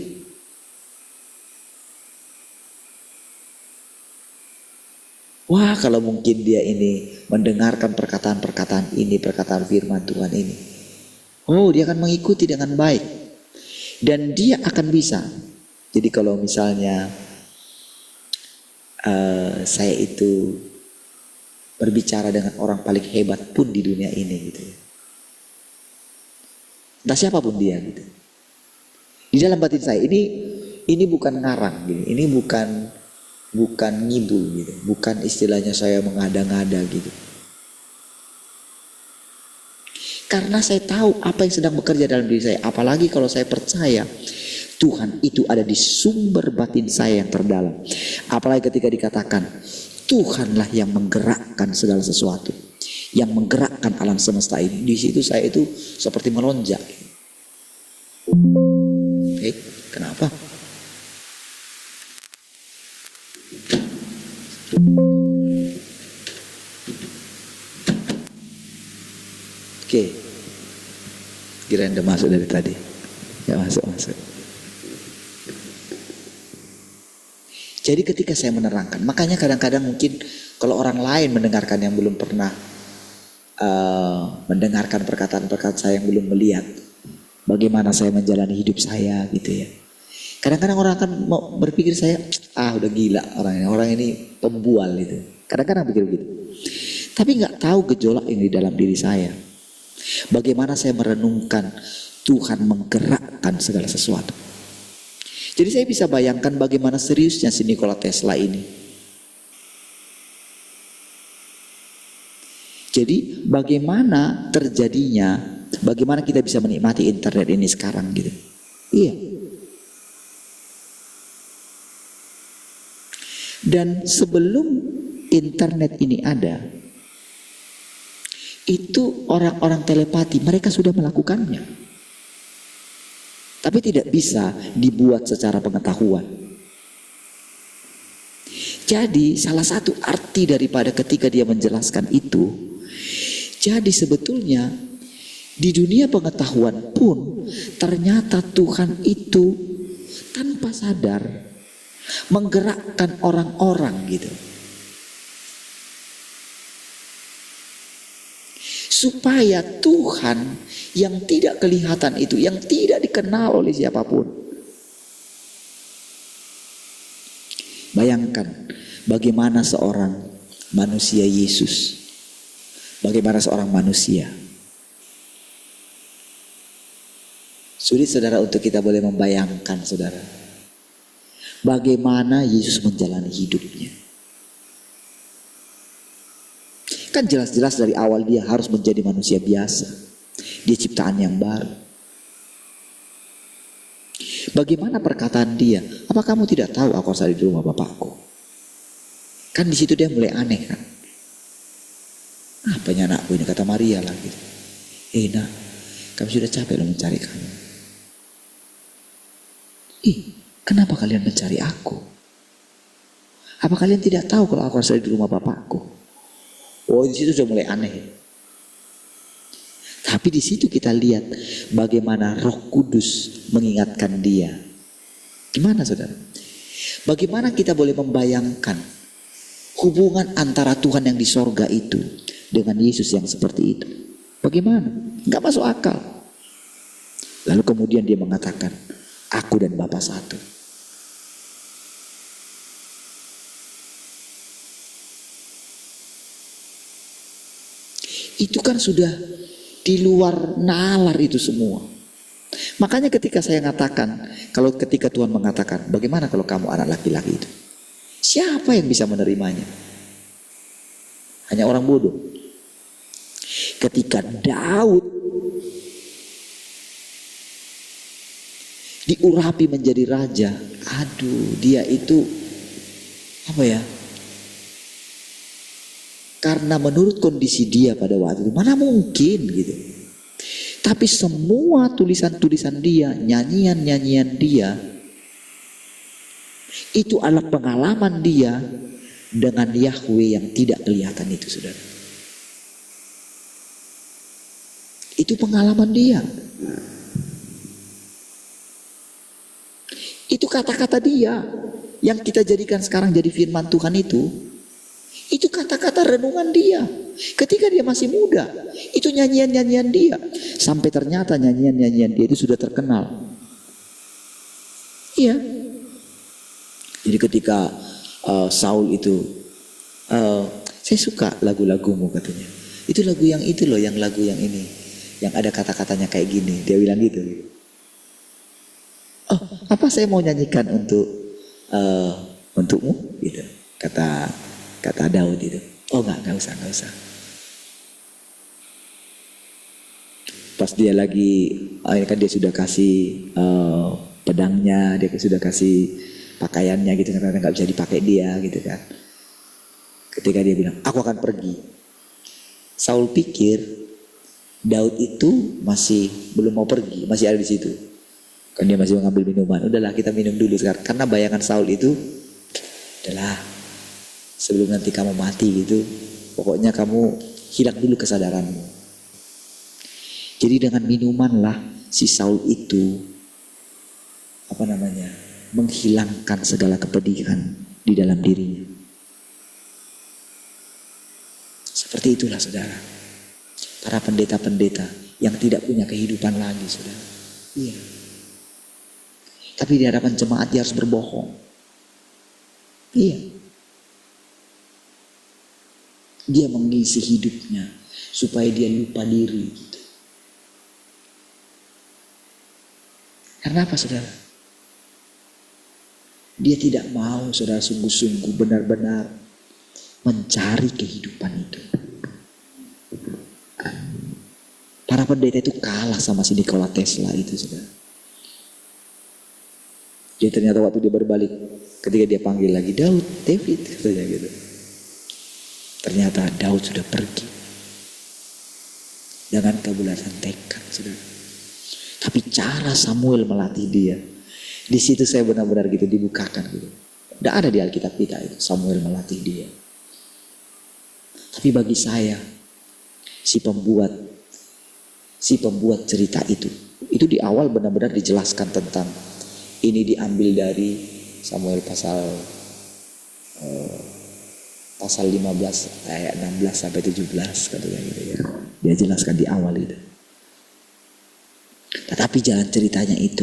Wah, kalau mungkin dia ini mendengarkan perkataan-perkataan ini, perkataan firman Tuhan ini, oh, dia akan mengikuti dengan baik. Dan dia akan bisa. Jadi kalau misalnya saya itu berbicara dengan orang paling hebat pun di dunia ini gitu ya, entah siapapun dia gitu, di dalam batin saya ini bukan ngarang gitu, ini bukan ngibul gitu, bukan istilahnya saya mengada-ngada gitu, karena saya tahu apa yang sedang bekerja dalam diri saya. Apalagi kalau saya percaya Tuhan itu ada di sumber batin saya yang terdalam. Apalagi ketika dikatakan Tuhanlah yang menggerakkan segala sesuatu, yang menggerakkan alam semesta ini. Di situ saya itu seperti melonjak. Kenapa? Oke. Kirain udah masuk dari tadi. Ya masuk. Jadi ketika saya menerangkan, makanya kadang-kadang mungkin kalau orang lain mendengarkan yang belum pernah mendengarkan perkataan-perkataan saya yang belum melihat bagaimana saya menjalani hidup saya gitu ya. Kadang-kadang orang akan berpikir saya, udah gila orang ini pembual itu. Kadang-kadang pikir begitu. Tapi nggak tahu gejolak yang di dalam diri saya. Bagaimana saya merenungkan Tuhan menggerakkan segala sesuatu. Jadi saya bisa bayangkan bagaimana seriusnya si Nikola Tesla ini. Jadi bagaimana terjadinya, bagaimana kita bisa menikmati internet ini sekarang gitu. Iya. Dan sebelum internet ini ada, itu orang-orang telepati mereka sudah melakukannya. Tapi tidak bisa dibuat secara pengetahuan. Jadi salah satu arti daripada ketika dia menjelaskan itu, jadi sebetulnya di dunia pengetahuan pun ternyata Tuhan itu tanpa sadar menggerakkan orang-orang gitu. Supaya Tuhan yang tidak kelihatan itu, yang tidak dikenal oleh siapapun. Bayangkan bagaimana seorang manusia Yesus. Bagaimana seorang manusia. Sulit saudara untuk kita boleh membayangkan saudara. Bagaimana Yesus menjalani hidupnya. Kan jelas-jelas dari awal dia harus menjadi manusia biasa. Dia ciptaan yang baru. Bagaimana perkataan dia? Apa kamu tidak tahu aku harus ada di rumah Bapakku? Kan di situ dia mulai aneh kan. Apanya anakku ini, kata Maria lagi. Nak, kami sudah capek loh mencari kamu. Kenapa kalian mencari aku? Apa kalian tidak tahu kalau aku harus ada di rumah Bapakku? Oh, di situ sudah mulai aneh. Tapi di situ kita lihat bagaimana Roh Kudus mengingatkan dia. Gimana saudara? Bagaimana kita boleh membayangkan hubungan antara Tuhan yang di sorga itu dengan Yesus yang seperti itu? Bagaimana? Gak masuk akal. Lalu kemudian dia mengatakan, aku dan Bapa satu. Itu kan sudah di luar nalar itu semua. Makanya ketika saya mengatakan, kalau ketika Tuhan mengatakan, bagaimana kalau kamu anak laki-laki itu? Siapa yang bisa menerimanya? Hanya orang bodoh. Ketika Daud diurapi menjadi raja, dia itu apa ya? Karena menurut kondisi dia pada waktu itu, mana mungkin gitu. Tapi semua tulisan-tulisan dia, nyanyian-nyanyian dia, itu adalah pengalaman dia dengan Yahweh yang tidak kelihatan itu, saudara. Itu pengalaman dia. Itu kata-kata dia yang kita jadikan sekarang jadi firman Tuhan itu. Itu kata-kata renungan dia. Ketika dia masih muda, itu nyanyian-nyanyian dia. Sampai ternyata nyanyian-nyanyian dia itu sudah terkenal. Iya. Jadi ketika Saul itu, saya suka lagu-lagumu katanya. Itu lagu yang itu loh, yang lagu yang ini. Yang ada kata-katanya kayak gini. Dia bilang gitu. Apa saya mau nyanyikan untukmu? Gitu. Kata Daud itu. Enggak usah. Pas dia lagi, kan dia sudah kasih pedangnya, dia sudah kasih pakaiannya gitu, karena nggak bisa dipakai dia gitu kan. Ketika dia bilang, aku akan pergi. Saul pikir Daud itu masih belum mau pergi, masih ada di situ. Kan dia masih mengambil minuman. Udahlah kita minum dulu sekarang. Karena bayangan Saul itu, udahlah sebelum nanti kamu mati gitu, pokoknya kamu hilang dulu kesadaranmu. Jadi dengan minuman lah si Saul itu menghilangkan segala kepedihan di dalam dirinya. Seperti itulah saudara, para pendeta-pendeta yang tidak punya kehidupan lagi saudara. Iya. Tapi di hadapan jemaat dia harus berbohong. Iya. Dia mengisi hidupnya supaya dia lupa diri gitu. Karena apa saudara? Dia tidak mau saudara sungguh-sungguh benar-benar mencari kehidupan itu. Para pendeta itu kalah sama si Nikola Tesla itu saudara. Jadi ternyata waktu dia berbalik, ketika dia panggil lagi Daud, David katanya gitu. Ternyata Daud sudah pergi dengan kebulatan tekad saudara. Tapi cara Samuel melatih dia, di situ saya benar-benar gitu dibukakan gitu. Tidak ada di Alkitab kita itu Samuel melatih dia. Tapi bagi saya si pembuat cerita itu di awal benar-benar dijelaskan tentang ini diambil dari Samuel pasal 15 ayat 16 sampai 17 katanya gitu ya. Dia jelaskan di awal itu. Tetapi jalan ceritanya itu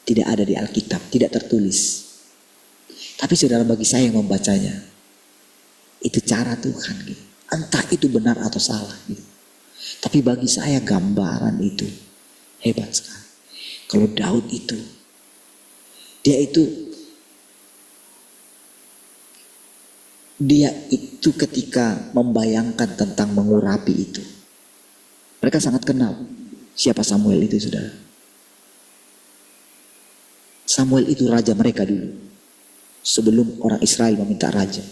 tidak ada di Alkitab, tidak tertulis. Tapi saudara bagi saya yang membacanya, itu cara Tuhan gitu. Entah itu benar atau salah gitu. Tapi bagi saya gambaran itu hebat sekali. Kalau Daud itu, dia itu ketika membayangkan tentang mengurapi itu, mereka sangat kenal siapa Samuel itu saudara. Samuel itu raja mereka dulu, sebelum orang Israel meminta raja.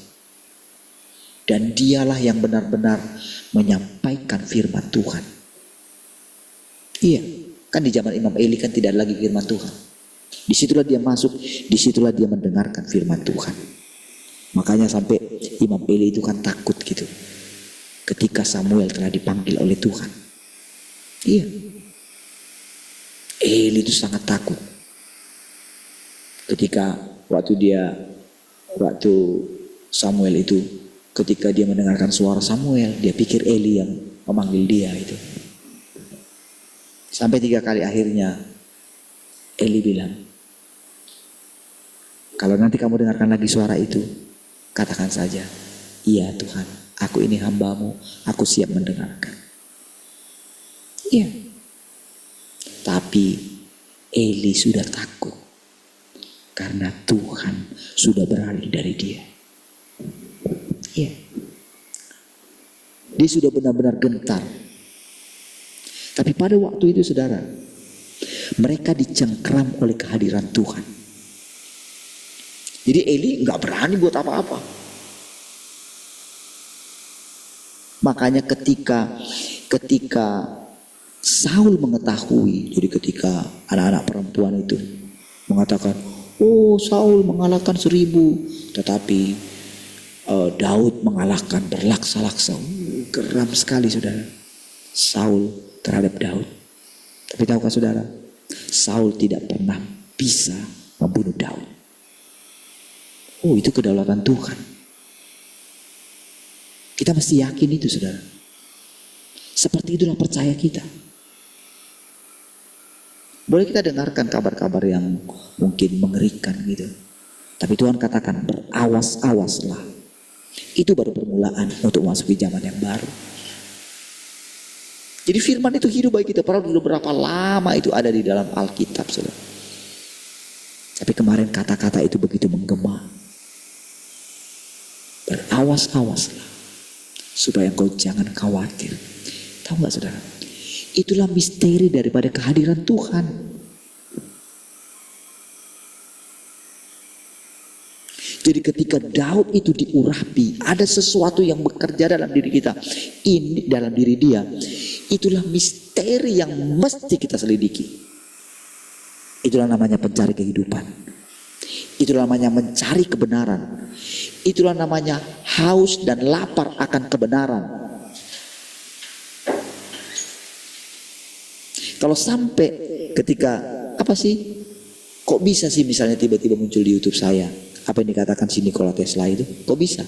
Dan dialah yang benar-benar menyampaikan firman Tuhan. Iya, kan di zaman Imam Eli kan tidak ada lagi firman Tuhan. Disitulah dia masuk, disitulah dia mendengarkan firman Tuhan. Makanya sampai Imam Eli itu kan takut gitu ketika Samuel telah dipanggil oleh Tuhan. Iya, Eli itu sangat takut ketika waktu Samuel itu, ketika dia mendengarkan suara Samuel, dia pikir Eli yang memanggil dia itu. Sampai 3 kali akhirnya Eli bilang, kalau nanti kamu dengarkan lagi suara itu, katakan saja, iya Tuhan, aku ini hamba-Mu, aku siap mendengarkan. Iya. Tapi Eli sudah takut karena Tuhan sudah beralih dari dia. Iya. Dia sudah benar-benar gentar. Tapi pada waktu itu saudara, mereka dicengkram oleh kehadiran Tuhan. Jadi Eli gak berani buat apa-apa. Makanya ketika Saul mengetahui, jadi ketika anak-anak perempuan itu mengatakan, oh Saul mengalahkan 1000, tetapi Daud mengalahkan berlaksa-laksa. Geram sekali saudara Saul terhadap Daud. Tapi tahukah saudara, Saul tidak pernah bisa membunuh Daud. Oh, itu kedaulatan Tuhan. Kita mesti yakin itu saudara. Seperti itulah percaya kita. Boleh kita dengarkan kabar-kabar yang mungkin mengerikan gitu. Tapi Tuhan katakan berawas-awaslah. Itu baru permulaan untuk memasuki zaman yang baru. Jadi firman itu hidup bagi kita. Padahal dulu berapa lama itu ada di dalam Alkitab saudara. Tapi kemarin kata-kata itu begitu menggema. Berawas-awaslah supaya engkau jangan khawatir. Tahu gak saudara? Itulah misteri daripada kehadiran Tuhan. Jadi ketika Daud itu diurapi, ada sesuatu yang bekerja dalam diri kita. Ini dalam diri dia. Itulah misteri yang mesti kita selidiki. Itulah namanya pencari kehidupan. Itulah namanya mencari kebenaran. Itulah namanya haus dan lapar akan kebenaran. Kalau sampai ketika apa sih? Kok bisa sih misalnya tiba-tiba muncul di YouTube saya apa yang dikatakan si Nikola Tesla itu? Kok bisa?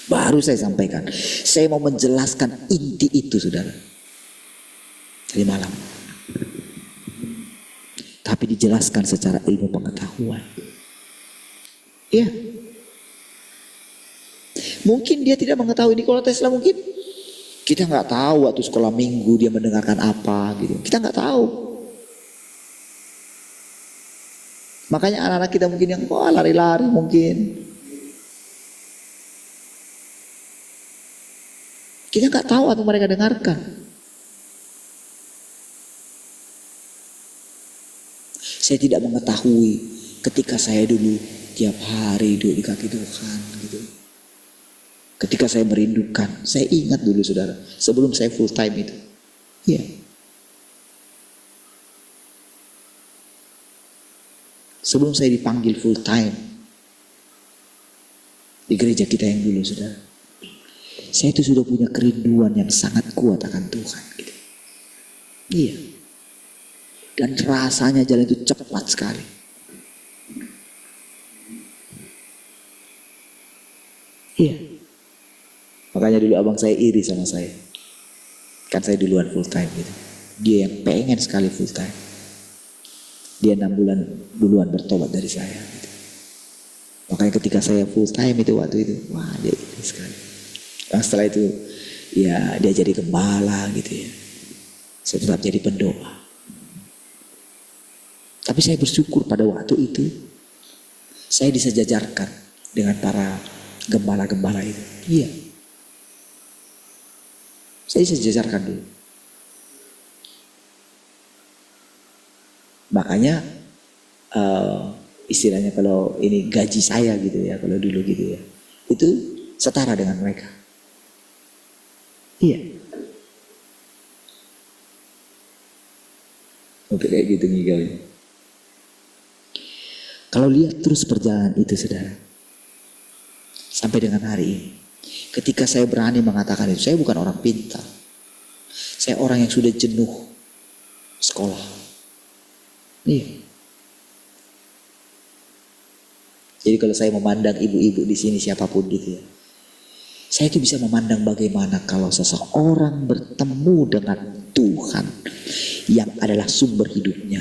Baru saya sampaikan. Saya mau menjelaskan inti itu, saudara. Tadi malam. Tapi dijelaskan secara ilmu pengetahuan. Iya. Mungkin dia tidak mengetahui Nikola Tesla, mungkin kita nggak tahu waktu sekolah minggu dia mendengarkan apa gitu. Kita nggak tahu. Makanya anak-anak kita mungkin yang lari-lari mungkin. Kita nggak tahu apa mereka dengarkan. Saya tidak mengetahui ketika saya dulu tiap hari duduk di kaki Tuhan gitu. Ketika saya merindukan, saya ingat dulu saudara, sebelum saya full time itu. Iya. Sebelum saya dipanggil full time di gereja kita yang dulu saudara. Saya itu sudah punya kerinduan yang sangat kuat akan Tuhan gitu. Iya. Dan rasanya jalan itu cepat sekali. Iya. Makanya dulu abang saya iri sama saya. Kan saya duluan full time gitu. Dia yang pengen sekali full time. Dia 6 bulan duluan bertobat dari saya gitu. Makanya ketika saya full time itu waktu itu, wah dia iri sekali. Nah, setelah itu ya dia jadi gembala gitu ya. Saya tetap jadi pendoa. Tapi saya bersyukur pada waktu itu saya disejajarkan dengan para gembala-gembala itu. Iya. Saya disejajarkan dulu. Makanya istilahnya kalau ini gaji saya gitu ya, kalau dulu gitu ya, itu setara dengan mereka. Iya. Oke kayak gitu ngigaunya. Kalau lihat terus perjalanan itu saudara, sampai dengan hari ini, ketika saya berani mengatakan itu, saya bukan orang pintar, saya orang yang sudah jenuh sekolah. Iya. Jadi kalau saya memandang ibu-ibu di sini siapapun gitu ya, saya itu bisa memandang bagaimana kalau seseorang bertemu dengan Tuhan yang adalah sumber hidupnya.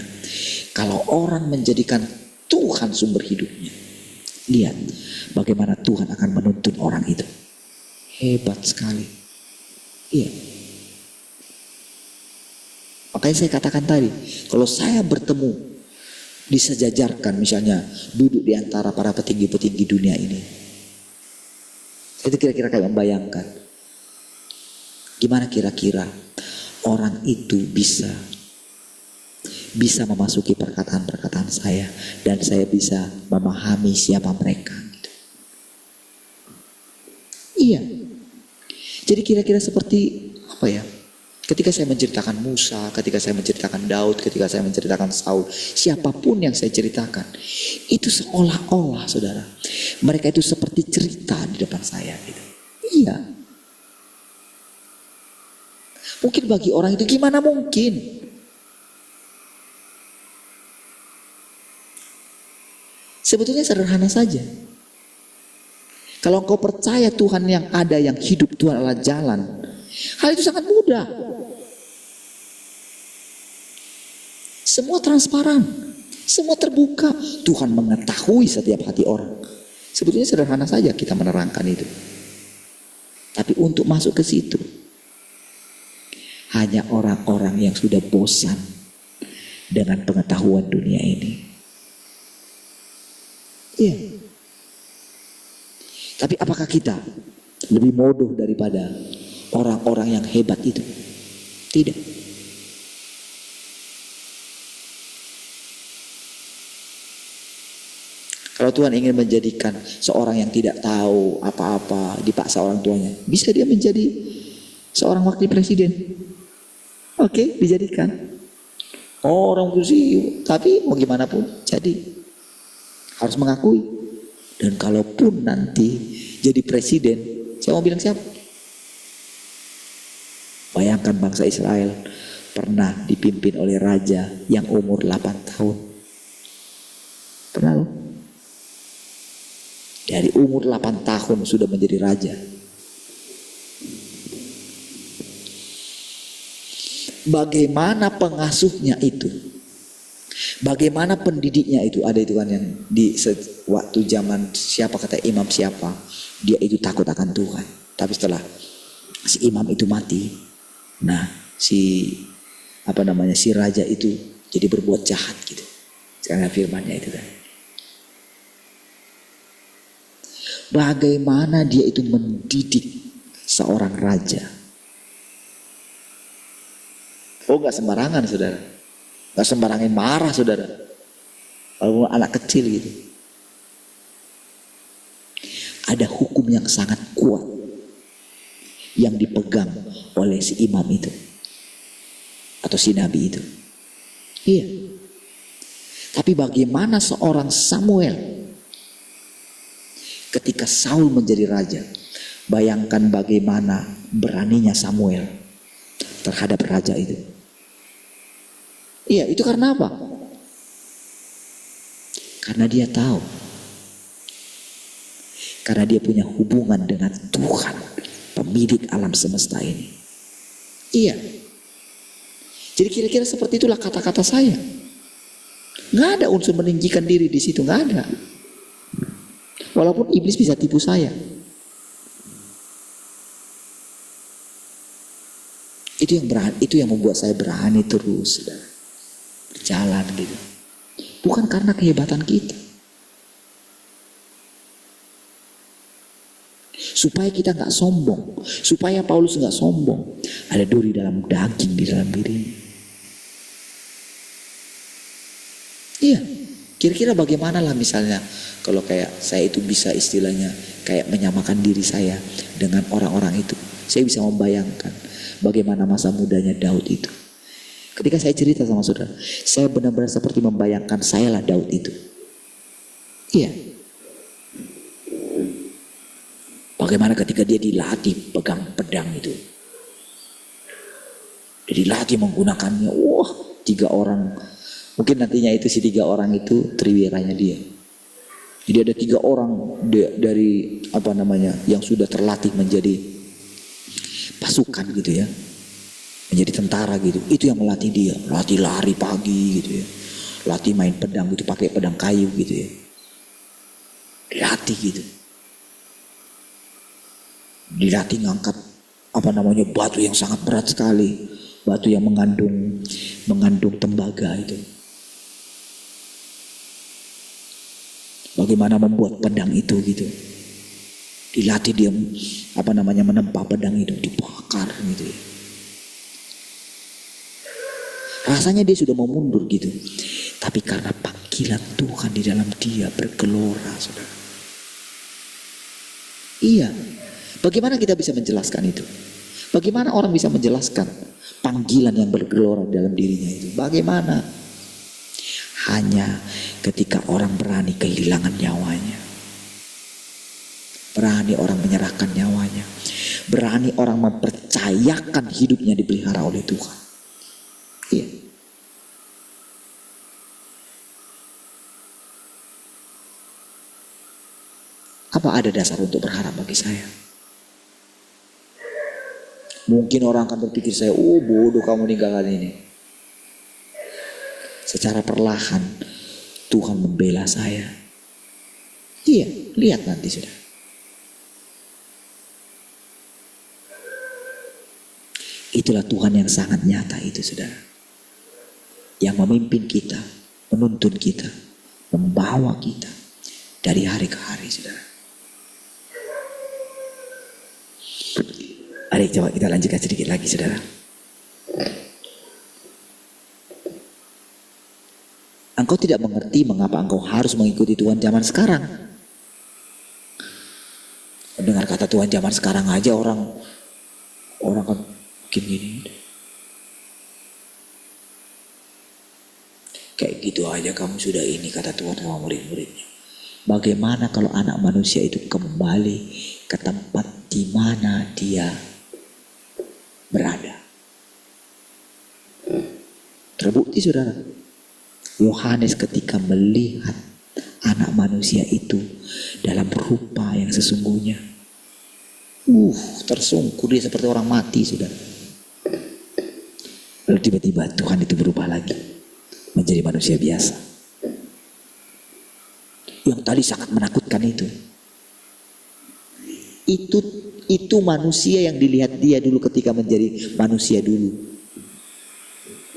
Kalau orang menjadikan Tuhan sumber hidupnya, lihat bagaimana Tuhan akan menuntun orang itu. Hebat sekali. Iya. Makanya saya katakan tadi, kalau saya bertemu, disejajarkan misalnya duduk di antara para petinggi-petinggi dunia ini, itu kira-kira kayak membayangkan gimana kira-kira orang itu bisa memasuki perkataan-perkataan saya dan saya bisa memahami siapa mereka gitu. Iya. Jadi kira-kira seperti apa ya? Ketika saya menceritakan Musa, ketika saya menceritakan Daud, ketika saya menceritakan Saul, siapapun yang saya ceritakan, itu seolah-olah saudara, mereka itu seperti cerita di depan saya gitu. Iya. Mungkin bagi orang itu gimana mungkin? Sebetulnya sederhana saja. Kalau engkau percaya Tuhan yang ada, yang hidup, Tuhan adalah jalan, hal itu sangat mudah. Semua transparan, semua terbuka. Tuhan mengetahui setiap hati orang. Sebetulnya sederhana saja kita menerangkan itu. Tapi untuk masuk ke situ, hanya orang-orang yang sudah bosan dengan pengetahuan dunia ini. Iya. Tapi apakah kita lebih bodoh daripada orang-orang yang hebat itu? Tidak. Kalau Tuhan ingin menjadikan seorang yang tidak tahu apa-apa dipaksa orang tuanya, bisa dia menjadi seorang wakil presiden. Oke, dijadikan. Orang kursi, tapi mau gimana pun jadi harus mengakui. Dan kalaupun nanti jadi presiden, saya mau bilang siapa? Bayangkan bangsa Israel pernah dipimpin oleh raja yang umur 8 tahun. Pernah loh. Dari umur 8 tahun sudah menjadi raja. Bagaimana pengasuhnya itu? Bagaimana pendidiknya itu? Ada itu kan yang di waktu zaman siapa kata imam siapa, dia itu takut akan Tuhan. Tapi setelah si imam itu mati, nah si si raja itu jadi berbuat jahat gitu. Karena firmannya itu kan. Bagaimana dia itu mendidik seorang raja? Oh, gak sembarangan saudara, gak sembarangan marah saudara. Kalau anak kecil gitu, ada hukum yang sangat kuat yang dipegang oleh si imam itu atau si nabi itu. Iya. Tapi bagaimana seorang Samuel ketika Saul menjadi raja? Bayangkan bagaimana beraninya Samuel terhadap raja itu. Iya, itu karena apa? Karena dia tahu. Karena dia punya hubungan dengan Tuhan, pemilik alam semesta ini. Iya. Jadi kira-kira seperti itulah kata-kata saya. Nggak ada unsur meninggikan diri di situ, nggak ada. Walaupun iblis bisa tipu saya. Itu yang membuat saya berani terus, saudara. Berjalan gitu. Bukan karena kehebatan kita. Supaya kita nggak sombong, supaya Paulus nggak sombong. Ada duri dalam daging di dalam diri. Iya, kira-kira bagaimana lah misalnya kalau kayak saya itu bisa istilahnya kayak menyamakan diri saya dengan orang-orang itu. Saya bisa membayangkan bagaimana masa mudanya Daud itu. Ketika saya cerita sama saudara, saya benar-benar seperti membayangkan sayalah Daud itu. Iya. Bagaimana ketika dia dilatih pegang pedang itu. Dia dilatih menggunakannya. Wah, 3 orang. Mungkin nantinya itu si 3 orang itu triwiranya dia. Jadi ada 3 orang dari yang sudah terlatih menjadi pasukan gitu ya. Menjadi tentara gitu. Itu yang melatih dia. Latih lari pagi gitu ya. Latih main pedang gitu, pakai pedang kayu gitu ya. Dilatih gitu. Dilatih ngangkat batu yang sangat berat sekali. Batu yang mengandung tembaga itu. Bagaimana membuat pedang itu gitu. Dilatih dia menempa pedang itu, dibakar gitu ya. Rasanya dia sudah mau mundur gitu. Tapi karena panggilan Tuhan di dalam dia bergelora, saudara. Iya. Bagaimana kita bisa menjelaskan itu? Bagaimana orang bisa menjelaskan panggilan yang bergelora dalam dirinya itu? Bagaimana? Hanya ketika orang berani kehilangan nyawanya. Berani orang menyerahkan nyawanya. Berani orang mempercayakan hidupnya dipelihara oleh Tuhan. Iya. Apa ada dasar untuk berharap bagi saya? Mungkin orang akan berpikir saya, oh bodoh kamu ninggalkan ini. Secara perlahan Tuhan membela saya. Iya, lihat nanti sudah. Itulah Tuhan yang sangat nyata itu, saudara. Yang memimpin kita, menuntun kita, membawa kita dari hari ke hari, saudara. Mari coba kita lanjutkan sedikit lagi, saudara. Engkau tidak mengerti mengapa engkau harus mengikuti Tuhan zaman sekarang. Dengar kata Tuhan zaman sekarang aja orang kan bikin gini. Kayak gitu aja kamu sudah ini, kata Tuhan sama murid-muridnya. Bagaimana kalau anak manusia itu kembali ke tempat di mana dia berada? Terbukti saudara, Yohanes ketika melihat anak manusia itu dalam rupa yang sesungguhnya, tersungkur dia seperti orang mati saudara. Lalu tiba-tiba Tuhan itu berubah lagi menjadi manusia biasa. Yang tadi sangat menakutkan itu manusia yang dilihat dia dulu ketika menjadi manusia dulu.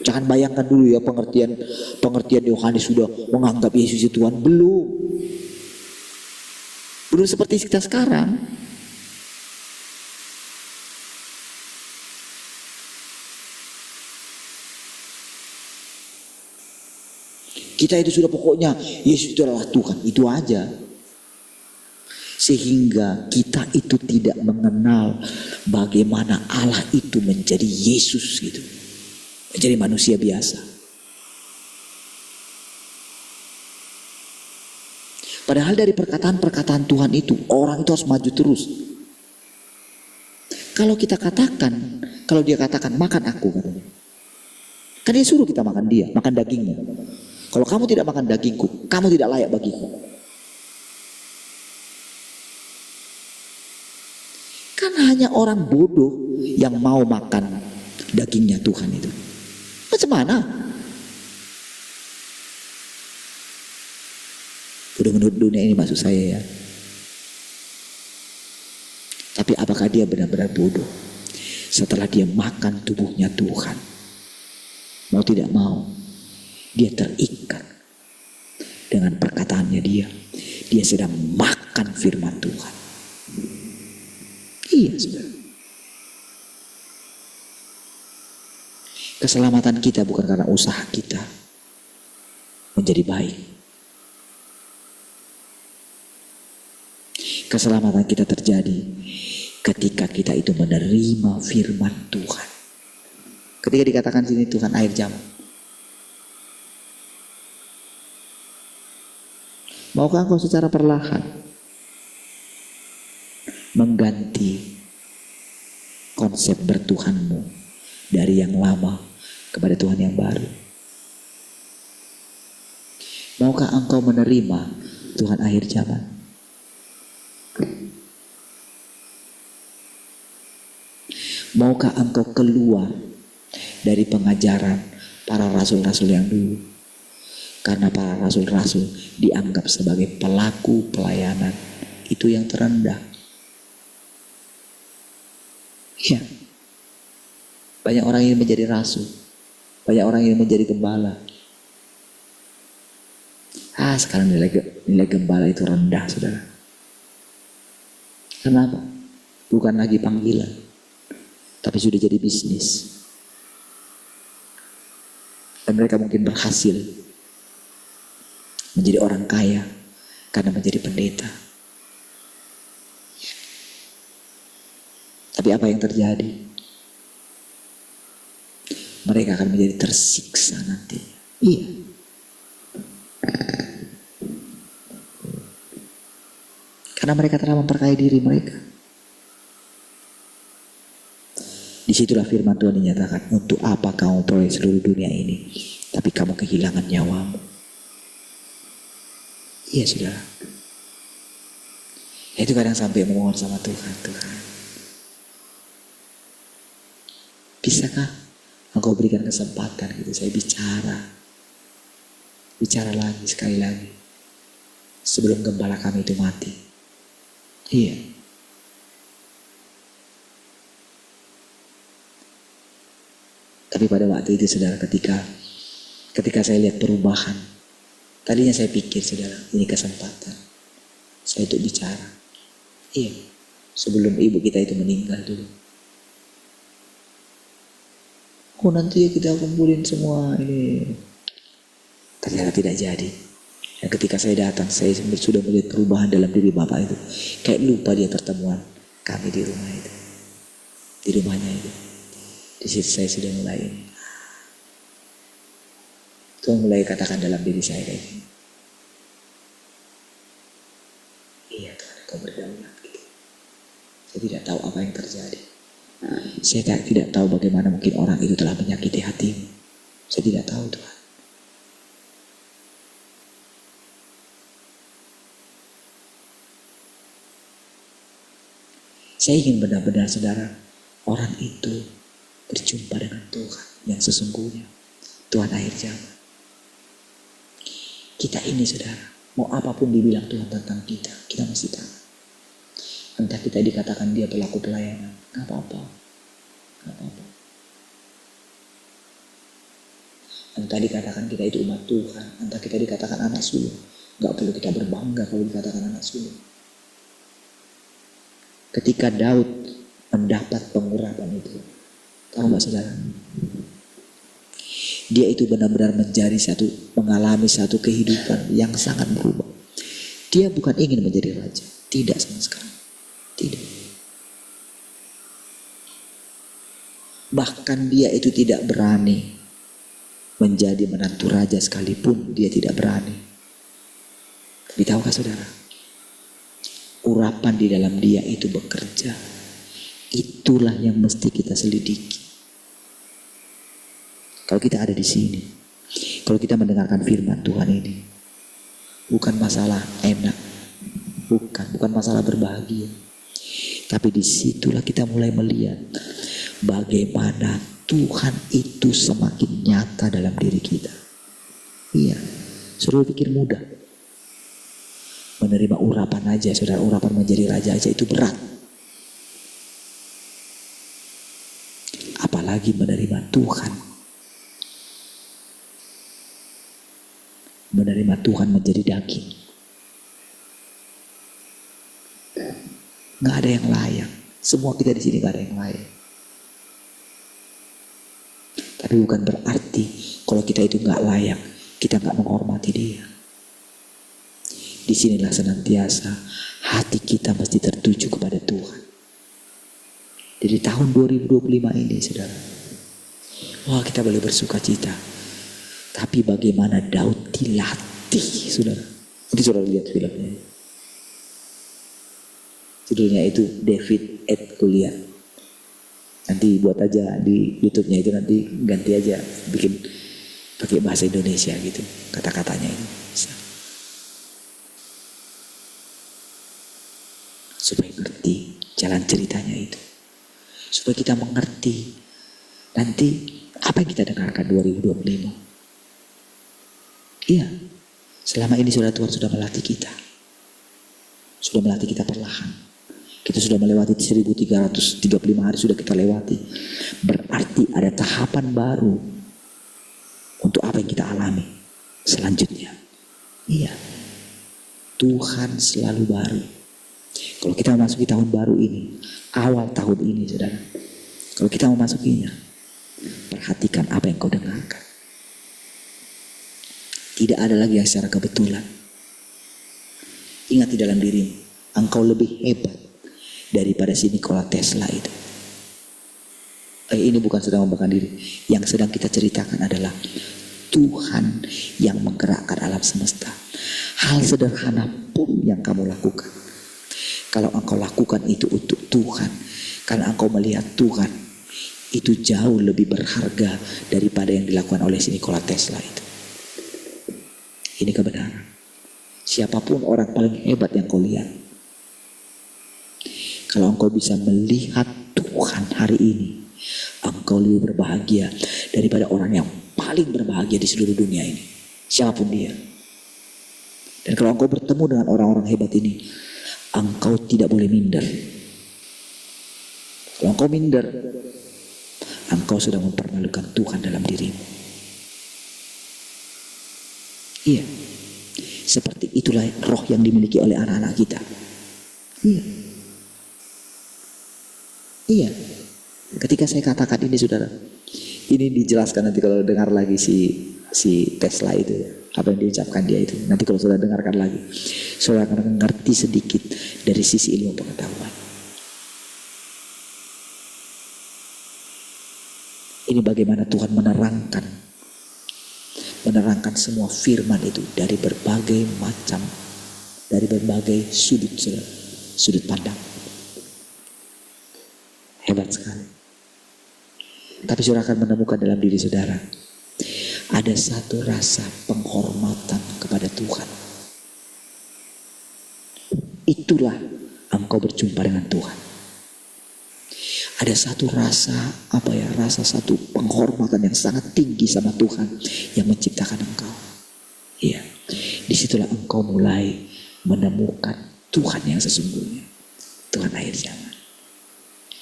Jangan bayangkan dulu ya pengertian Yohanes sudah menganggap Yesus itu Tuhan. Belum seperti kita sekarang. Kita itu sudah pokoknya Yesus itu adalah Tuhan, itu aja. Sehingga kita itu tidak mengenal bagaimana Allah itu menjadi Yesus gitu. Menjadi manusia biasa. Padahal dari perkataan-perkataan Tuhan itu, orang itu harus maju terus. Kalau dia katakan makan aku katanya. Kan dia suruh kita makan dia, makan dagingnya. Kalau kamu tidak makan dagingku, kamu tidak layak bagiku. Kan hanya orang bodoh yang mau makan dagingnya Tuhan itu. Macam mana? Udah menurut dunia ini maksud saya ya. Tapi apakah dia benar-benar bodoh? Setelah dia makan tubuhnya Tuhan, mau tidak mau, dia terikat dengan perkataannya dia. Dia sedang makan firman Tuhan. Iya saudara. Keselamatan kita bukan karena usaha kita menjadi baik. Keselamatan kita terjadi ketika kita itu menerima firman Tuhan. Ketika dikatakan sini Tuhan air zaman. Maukah engkau secara perlahan mengganti konsep bertuhanmu dari yang lama kepada Tuhan yang baru? Maukah engkau menerima Tuhan akhir zaman? Maukah engkau keluar dari pengajaran para rasul-rasul yang dulu? Karena para rasul-rasul dianggap sebagai pelaku pelayanan itu yang terendah. Ya, banyak orang ingin menjadi rasul, banyak orang ingin menjadi gembala. Sekarang nilai gembala itu rendah, saudara. Kenapa? Bukan lagi panggilan, tapi sudah jadi bisnis. Dan mereka mungkin berhasil menjadi orang kaya karena menjadi pendeta. Tapi apa yang terjadi? Mereka akan menjadi tersiksa nanti. Iya. Karena mereka telah memperkaya diri mereka. Disitulah firman Tuhan dinyatakan, untuk apa kamu peroleh seluruh dunia ini, tapi kamu kehilangan nyawamu. Iya saudara. Itu kadang sampai memohon sama Tuhan, Tuhan, bisakah engkau berikan kesempatan gitu, saya bicara lagi sekali lagi sebelum gembala kami itu mati. Iya. Tapi pada waktu itu saudara, ketika saya lihat perubahan, tadinya saya pikir saudara, ini kesempatan saya untuk bicara. Iya, sebelum ibu kita itu meninggal dulu. Nanti kita kumpulin semua ini. Ternyata tidak jadi. Dan ketika saya datang, saya sudah melihat perubahan dalam diri Bapak itu. Kayak lupa dia pertemuan kami di rumah itu. Di rumahnya itu. Di situ saya sudah mulai ini. Tuhan mulai katakan dalam diri saya kayak gini. Iya Tuhan, Kau berdaulat gitu. Saya tidak tahu apa yang terjadi. Saya tidak tahu bagaimana mungkin orang itu telah menyakiti hatimu. Saya tidak tahu Tuhan. Saya ingin benar-benar saudara, orang itu berjumpa dengan Tuhan yang sesungguhnya, Tuhan akhir zaman. Kita ini saudara, mau apapun dibilang Tuhan tentang kita, kita mesti tahu. Entah kita dikatakan dia pelaku pelayanan, gak apa-apa. Gak apa-apa. Entah dikatakan kita itu umat Tuhan, entah kita dikatakan anak sulung, gak perlu kita berbangga kalau dikatakan anak sulung. Ketika Daud mendapat pengurapan itu, tahu gak saudara? Dia itu benar-benar mengalami satu kehidupan yang sangat berubah. Dia bukan ingin menjadi raja, tidak sama sekali, tidak. Bahkan dia itu tidak berani menjadi menantu raja sekalipun, dia tidak berani. Tapi tahukah saudara? Urapan di dalam dia itu bekerja. Itulah yang mesti kita selidiki. Kalau kita ada di sini, kalau kita mendengarkan firman Tuhan ini, bukan masalah enak, bukan masalah berbahagia, tapi disitulah kita mulai melihat bagaimana Tuhan itu semakin nyata dalam diri kita. Iya, suruh pikir mudah. Menerima urapan aja, saudara, urapan menjadi raja aja itu berat. Apalagi menerima Tuhan. Menerima Tuhan menjadi daging. Gak ada yang layak. Semua kita di sini gak ada yang layak. Tapi bukan berarti kalau kita itu gak layak, kita gak menghormati dia. Disinilah senantiasa hati kita mesti tertuju kepada Tuhan. Jadi tahun 2025 ini saudara, wah kita boleh bersuka cita. Tapi bagaimana Daud dilatih saudara. Nanti saudara lihat filmnya. Judulnya itu David at Goliath. Nanti buat aja di YouTube-nya itu, nanti ganti aja, bikin pakai bahasa Indonesia gitu kata-katanya itu. Supaya ngerti jalan ceritanya itu. Supaya kita mengerti nanti apa yang kita dengarkan 2025. Iya, selama ini Tuhan sudah melatih kita. Sudah melatih kita perlahan. Kita sudah melewati 1335 hari sudah kita lewati. Berarti ada tahapan baru untuk apa yang kita alami selanjutnya. Iya, Tuhan selalu baru. Kalau kita memasuki tahun baru ini, awal tahun ini saudara, kalau kita memasukinya, perhatikan apa yang kau dengarkan. Tidak ada lagi yang secara kebetulan. Ingat di dalam dirimu, engkau lebih hebat daripada si Nikola Tesla itu. Ini bukan sedang membanggakan diri. Yang sedang kita ceritakan adalah Tuhan yang menggerakkan alam semesta. Hal sederhana pun yang kamu lakukan, kalau engkau lakukan itu untuk Tuhan, karena engkau melihat Tuhan, itu jauh lebih berharga daripada yang dilakukan oleh si Nikola Tesla itu. Ini kebenaran. Siapapun orang paling hebat yang kau lihat, kalau engkau bisa melihat Tuhan hari ini, engkau lebih berbahagia daripada orang yang paling berbahagia di seluruh dunia ini, siapapun dia. Dan kalau engkau bertemu dengan orang-orang hebat ini, engkau tidak boleh minder. Kalau engkau minder, engkau sudah mempermalukan Tuhan dalam dirimu. Iya, seperti itulah roh yang dimiliki oleh anak-anak kita. Iya, iya. Ketika saya katakan ini saudara, ini dijelaskan nanti kalau dengar lagi si Tesla itu, apa yang diucapkan dia itu. Nanti kalau saudara dengarkan lagi, saudara akan mengerti sedikit dari sisi ilmu pengetahuan. Ini bagaimana Tuhan menerangkan menerangkan semua firman itu dari berbagai macam, dari berbagai sudut pandang. Hebat sekali. Tapi saudara akan menemukan dalam diri saudara ada satu rasa penghormatan kepada Tuhan. Itulah engkau berjumpa dengan Tuhan. Ada satu rasa rasa satu penghormatan yang sangat tinggi sama Tuhan yang menciptakan engkau. Iya, disitulah engkau mulai menemukan Tuhan yang sesungguhnya. Tuhan akhir zaman,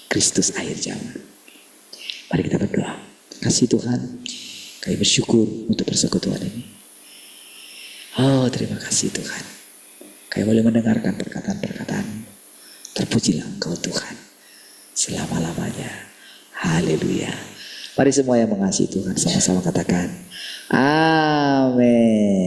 Kristus akhir zaman. Mari kita berdoa. Kasih Tuhan, kami bersyukur untuk persekutuan ini. Oh, terima kasih Tuhan. Kami boleh mendengarkan perkataan-perkataan. Terpujilah Engkau Tuhan selama-lamanya. Haleluya. Mari semua yang mengasihi Tuhan sama-sama katakan amin.